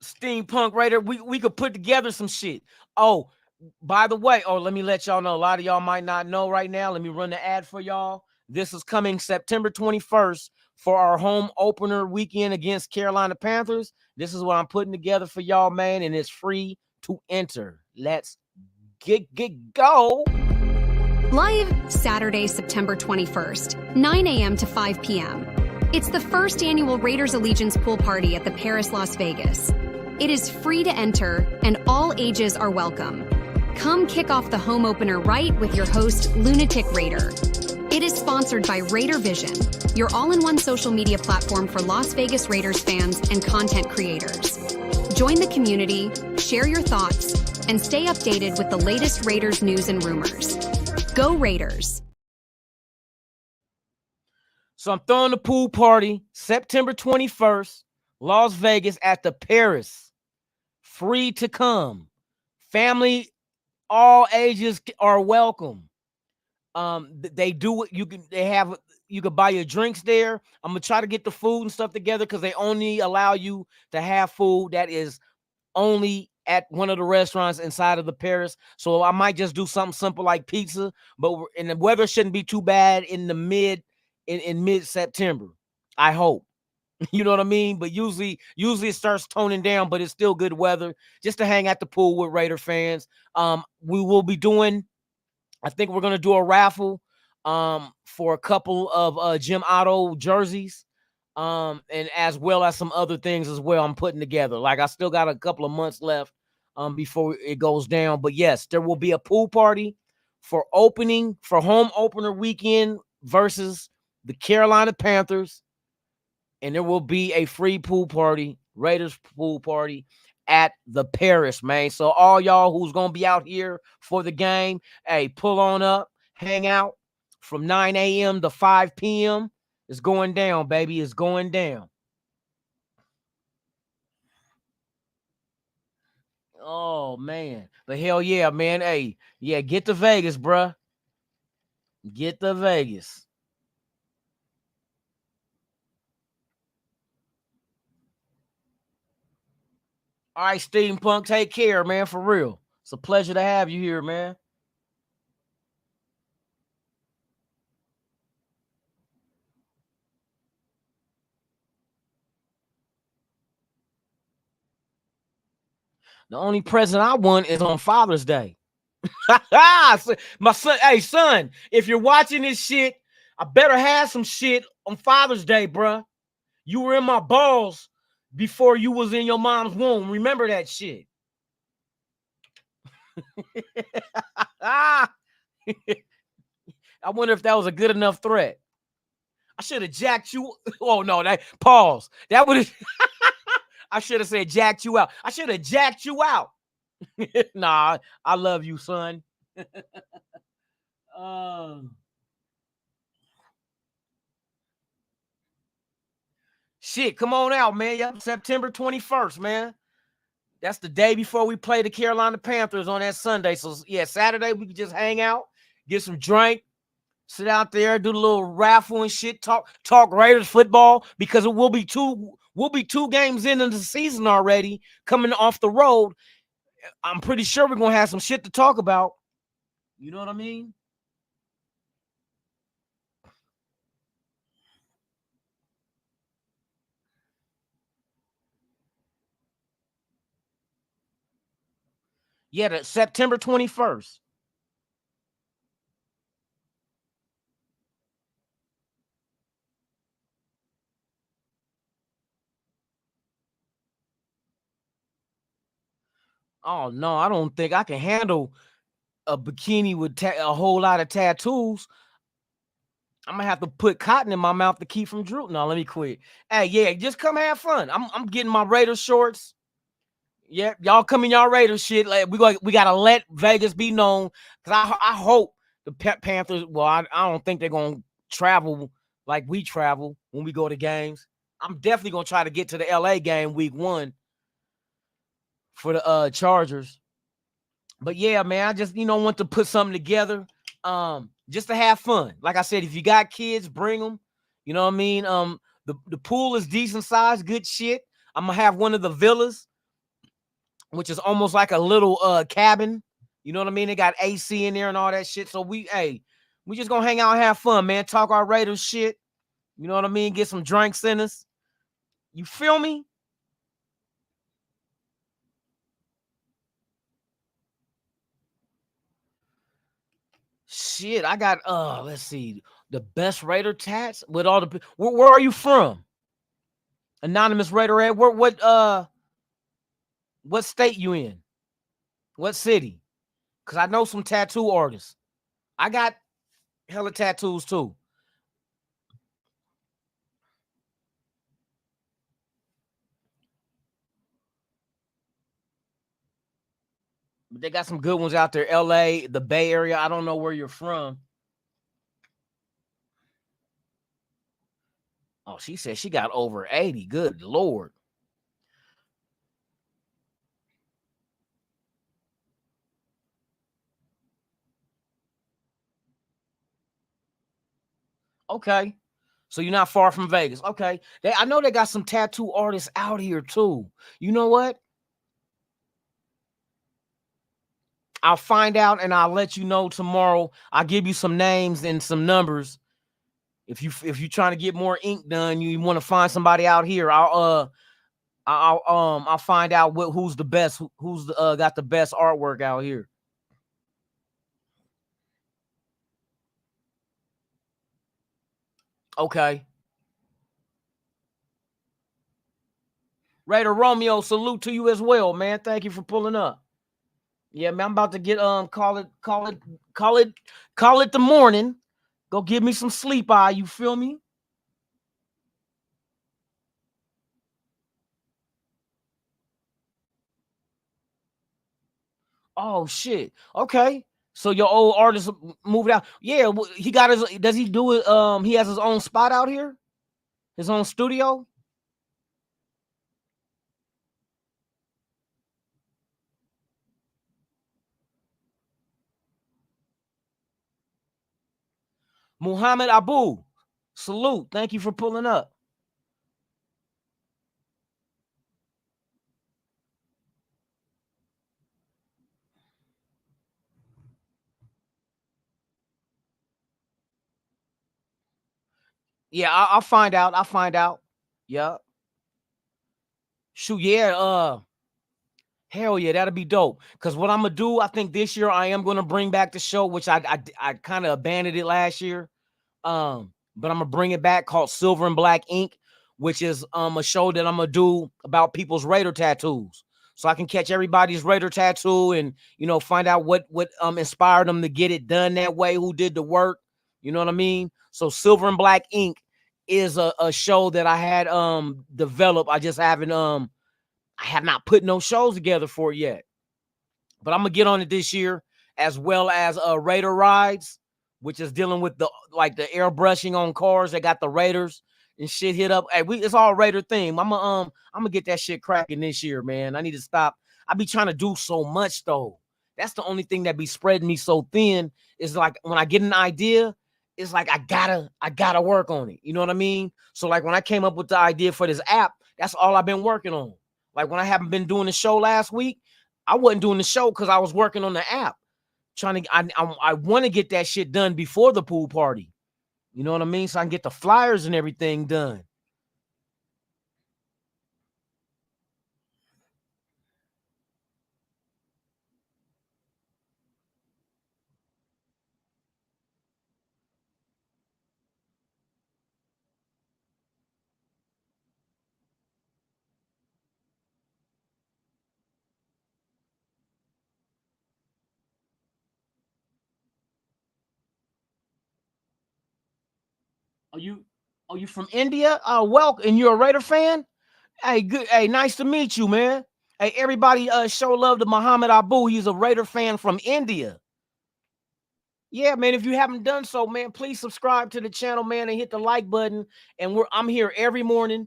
Steampunk Raider, we could put together some shit. Oh, by the way, let me let y'all know. A lot of y'all might not know right now. Let me run the ad for y'all. This is coming September 21st for our home opener weekend against Carolina Panthers. This is what I'm putting together for y'all, man, and it's free to enter. Let's get go. Live Saturday, September 21st, 9 a.m. to 5 p.m. It's the first annual Raiders Allegiance Pool Party at the Paris, Las Vegas. It is free to enter, and all ages are welcome. Come kick off the home opener right with your host, Lunatik Raider. It is sponsored by Raider Vision, your all-in-one social media platform for Las Vegas Raiders fans and content creators. Join the community, share your thoughts, and stay updated with the latest Raiders news and rumors. Go Raiders! So I'm throwing the pool party September 21st, Las Vegas at the Paris. Free to come. Family, all ages are welcome. They do it. You can buy your drinks there. I'm gonna try to get the food and stuff together because they only allow you to have food that is only at one of the restaurants inside of the Paris. So I might just do something simple like pizza, and the weather shouldn't be too bad in mid-September. I hope. You know what I mean? But usually it starts toning down, but it's still good weather just to hang at the pool with Raider fans. We will be doing, I think we're gonna do a raffle for a couple of Jim Otto jerseys. And as well as some other things as well I'm putting together. Like I still got a couple of months left before it goes down. But yes, there will be a pool party for home opener weekend versus the Carolina Panthers. And there will be a free pool party, Raiders pool party at the Paris, man. So all y'all who's gonna be out here for the game, hey, pull on up, hang out from 9 a.m. to 5 p.m. It's going down, baby. It's going down. Oh man, but hell yeah, man. Hey, yeah, get to Vegas, bruh. Get to Vegas. All right, Steampunk, take care, man. For real. It's a pleasure to have you here, man. The only present I want is on Father's Day. My son, hey, son, if you're watching this shit, I better have some shit on Father's Day, bruh. You were in my balls before you was in your mom's womb. Remember that shit. I wonder if that was a good enough threat. I should have jacked you. Oh no, that pause. That would have I should have said jacked you out. I should have jacked you out. Nah, I love you, son. Shit, come on out, man. Yep, September 21st, man. That's the day before we play the Carolina Panthers on that Sunday. So yeah, Saturday we can just hang out, get some drink, sit out there, do the little raffle and shit, talk Raiders football because it will be two games into the season already coming off the road. I'm pretty sure we're gonna have some shit to talk about. You know what I mean? Yeah, the September 21st. Oh no, I don't think I can handle a bikini with a whole lot of tattoos. I'm gonna have to put cotton in my mouth to keep from drooping. No, let me quit. Hey, yeah, just come have fun. I'm getting my Raider shorts. Yeah, y'all come in y'all Raiders shit. Like we gotta let Vegas be known because I hope the Panthers. Well, I don't think they're gonna travel like we travel when we go to games. I'm definitely gonna try to get to the LA game week 1 for the Chargers. But yeah, man, I just want to put something together, just to have fun. Like I said, if you got kids, bring them. You know what I mean? The pool is decent size, good shit. I'm gonna have one of the villas, which is almost like a little cabin. You know what I mean? They got AC in there and all that shit. So we just gonna hang out and have fun, man. Talk our Raiders shit. You know what I mean? Get some drinks in us. You feel me? Shit, I got let's see, the best Raider tats with all the where are you from? Anonymous Raider at what state you in? What city? Cause I know some tattoo artists. I got hella tattoos too. But they got some good ones out there. LA, the Bay Area. I don't know where you're from. Oh, she said she got over 80. Good Lord. Okay. So you're not far from Vegas. Okay. I know they got some tattoo artists out here too. You know what? I'll find out and I'll let you know tomorrow. I'll give you some names and some numbers. If you're trying to get more ink done, you want to find somebody out here. I'll find out who's the best, who's got the best artwork out here. Okay. Raider Romeo, salute to you as well, man. Thank you for pulling up. Yeah, man, I'm about to get call it the morning. Go give me some sleep eye, you feel me? Oh shit. Okay. So your old artist moved out. Yeah, he got his, does he do it? He has his own spot out here? His own studio? Muhammad Abu. Salute. Thank you for pulling up. Yeah, I'll find out. I'll find out. Yeah. Shoot, yeah, hell yeah, that'll be dope. Because what I'm gonna do, I think this year I am gonna bring back the show, which I kind of abandoned it last year. But I'm gonna bring it back, called Silver and Black Ink, which is a show that I'm gonna do about people's Raider tattoos. So I can catch everybody's Raider tattoo and find out what inspired them to get it done that way, who did the work. You know what I mean? So Silver and Black Ink is a show that I had developed. I just haven't I have not put no shows together for it yet. But I'm gonna get on it this year, as well as Raider Rides, which is dealing with the airbrushing on cars. They got the Raiders and shit hit up. Hey, it's all Raider theme. I'm gonna get that shit cracking this year, man. I need to stop. I be trying to do so much though. That's the only thing that be spreading me so thin. Is like when I get an idea, it's like I gotta work on it. You know what I mean? So like when I came up with the idea for this app, that's all I've been working on. Like when I haven't been doing the show last week, I wasn't doing the show because I was working on the app. I want to get that shit done before the pool party. You know what I mean? So I can get the flyers and everything done. Are you from India? Welcome. And you're a Raider fan? Hey, good. Hey, nice to meet you, man. Hey, everybody, show love to Muhammad Abu. He's a Raider fan from India. Yeah, man. If you haven't done so, man, please subscribe to the channel, man, and hit the like button. And I'm here every morning.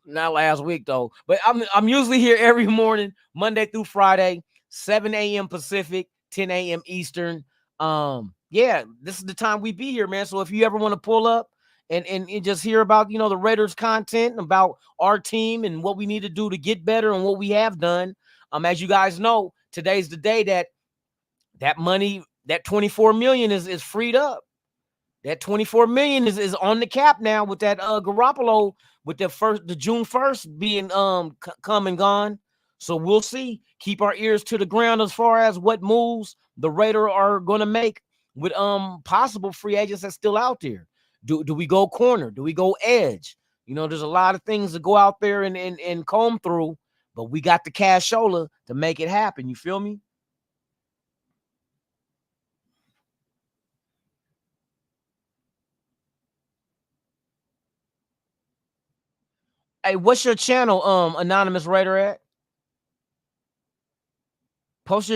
Not last week though, but I'm usually here every morning, Monday through Friday, 7 a.m. Pacific, 10 a.m. Eastern. Yeah, this is the time we be here, man. So if you ever want to pull up and just hear about the Raiders content, about our team and what we need to do to get better and what we have done, as you guys know, today's the day that money, that 24 million is freed up. That 24 million is on the cap now with that Garoppolo, with the June 1st being come and gone. So we'll see. Keep our ears to the ground as far as what moves the Raiders are going to make with possible free agents that's still out there. Do we go corner? Do we go edge? There's a lot of things to go out there and comb through, but we got the cashola to make it happen. You feel me? Hey, what's your channel, Anonymous Raider at? Post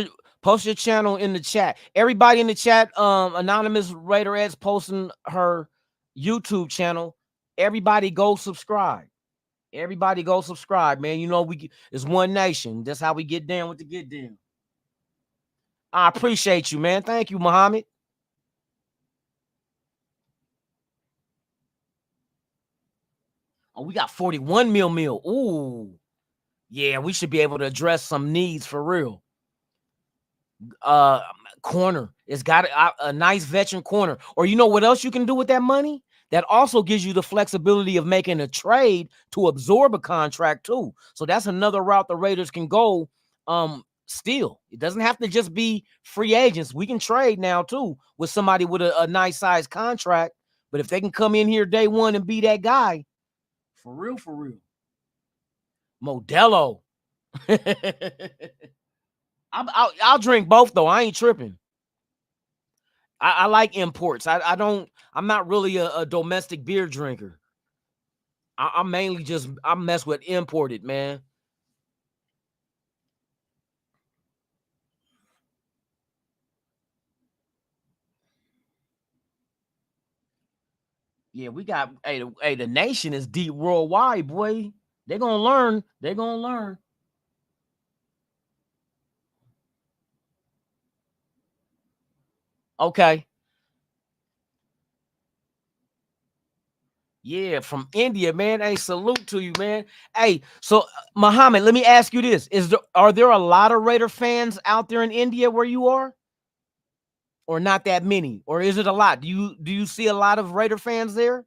Post your channel in the chat. Everybody in the chat, Anonymous Raider Ed's posting her YouTube channel. Everybody go subscribe. Everybody go subscribe, man. You know, it's one nation. That's how we get down with the get down. I appreciate you, man. Thank you, Muhammad. Oh, we got 41 mil. Ooh. Yeah, we should be able to address some needs for real. Corner. It's got a nice veteran corner. Or you know what else you can do with that money? That also gives you the flexibility of making a trade to absorb a contract too. So that's another route the Raiders can go. Still, it doesn't have to just be free agents. We can trade now too with somebody with a nice size contract. But if they can come in here day one and be that guy, for real, Modelo. I'll drink both though. I ain't tripping. I like imports. I'm not really a domestic beer drinker. I'm mainly I mess with imported, man. Yeah, we got the nation is deep worldwide, boy. They're gonna learn. They're gonna learn. Okay. Yeah, from India, man. Hey, salute to you, man. Hey, so Muhammad, let me ask you this: are there a lot of Raider fans out there in India where you are, or not that many, or is it a lot? Do you see a lot of Raider fans there?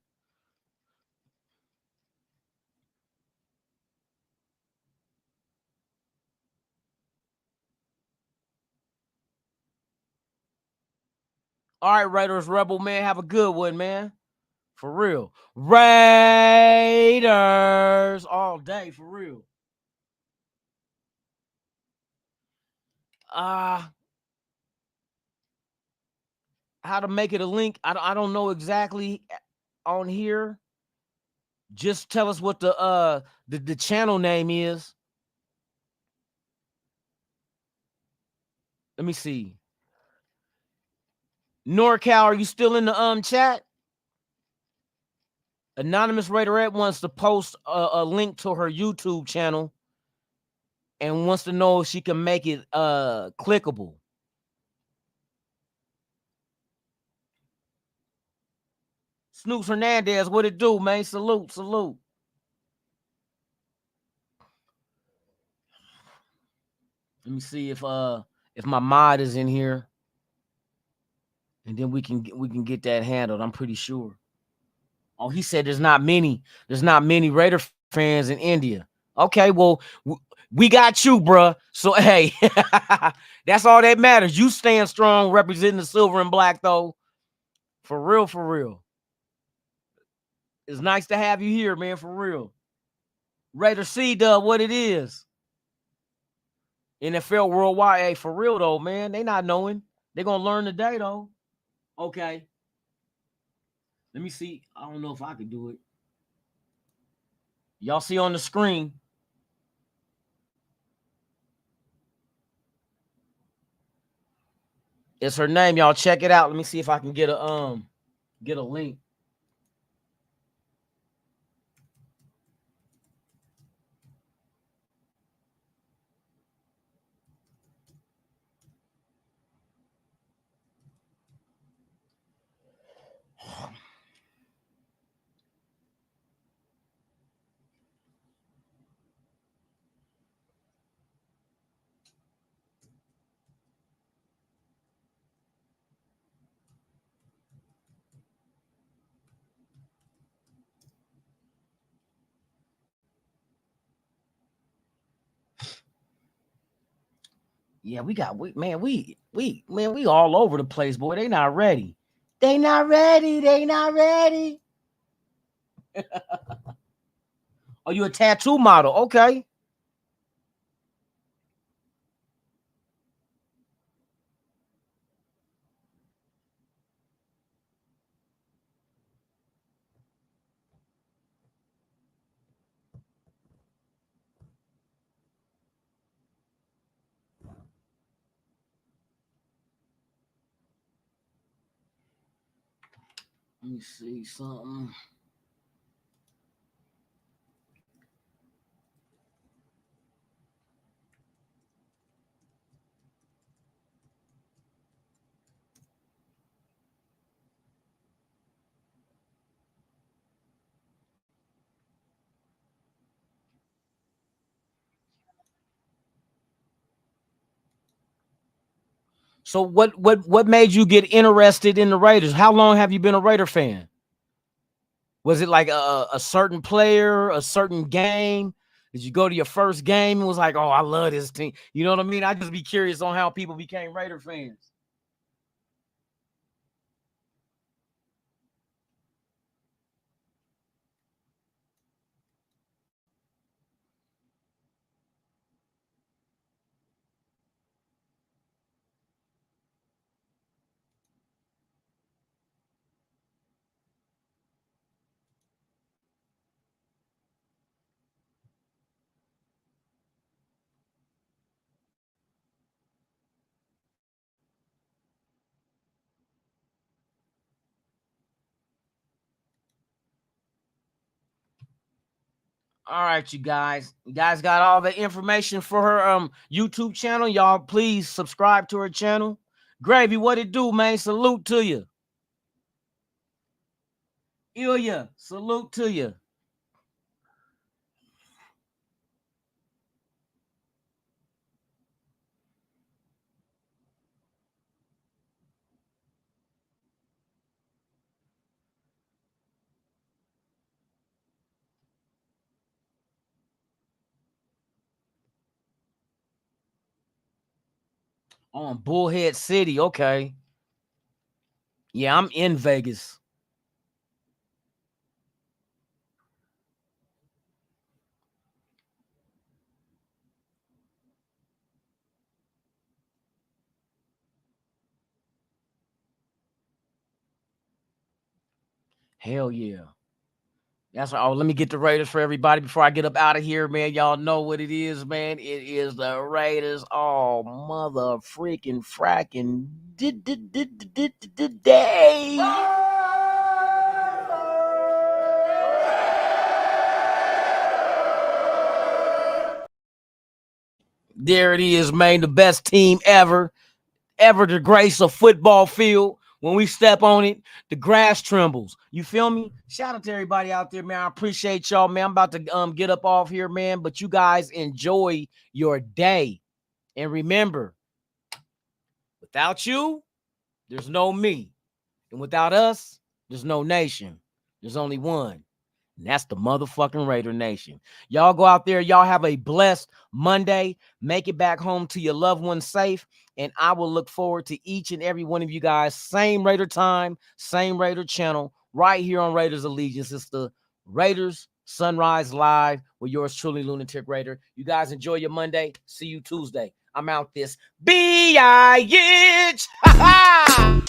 All right, Raiders Rebel, man. Have a good one, man. For real. Raiders all day, for real. How to make it a link? I don't know exactly on here. Just tell us what the channel name is. Let me see. NorCal, are you still in the chat? Anonymous Raiderette wants to post a link to her YouTube channel and wants to know if she can make it clickable. Snoops Hernandez, what it do, man? Salute. Let me see if my mod is in here, and then we can get that handled. I'm pretty sure. Oh, he said there's not many Raider fans in India. Okay, well, we got you, bruh. So hey, that's all that matters. You stand strong, representing the silver and black, though. For real. It's nice to have you here, man. For real. Raider C Dub, what it is. NFL Worldwide, hey, for real though, man. They not knowing. They gonna learn today though. Okay. Let me see. I don't know if I could do it. Y'all see on the screen. It's her name. Y'all check it out. Let me see if I can get a link. Yeah, we all over the place, boy. They not ready. They not ready. Are you a tattoo model? Okay. Let me see something. So what made you get interested in the Raiders? How long have you been a Raider fan? Was it like a certain player, a certain game? Did you go to your first game and was like, oh, I love this team? You know what I mean? I just be curious on how people became Raider fans. All right, you guys. You guys got all the information for her YouTube channel. Y'all please subscribe to her channel. Gravy, what it do, man? Salute to you. Ilya, salute to you. On Bullhead City, okay. Yeah, I'm in Vegas. Hell yeah. That's right. Oh, let me get the Raiders for everybody before I get up out of here, man. Y'all know what it is, man. It is the Raiders all mother freaking fracking day. There it is, man. The best team ever to grace a football field. When we step on it, the grass trembles. You feel me? Shout out to everybody out there, man. I appreciate y'all, man. I'm about to get up off here, man. But you guys enjoy your day. And remember, without you, there's no me. And without us, there's no nation. There's only one. And that's the motherfucking Raider Nation. Y'all go out there. Y'all have a blessed Monday. Make it back home to your loved ones safe. And I will look forward to each and every one of you guys. Same Raider time, same Raider channel, right here on Raiders Allegiance. It's the Raiders Sunrise Live with yours truly, Lunatic Raider. You guys enjoy your Monday. See you Tuesday. I'm out this bitch. Ha ha!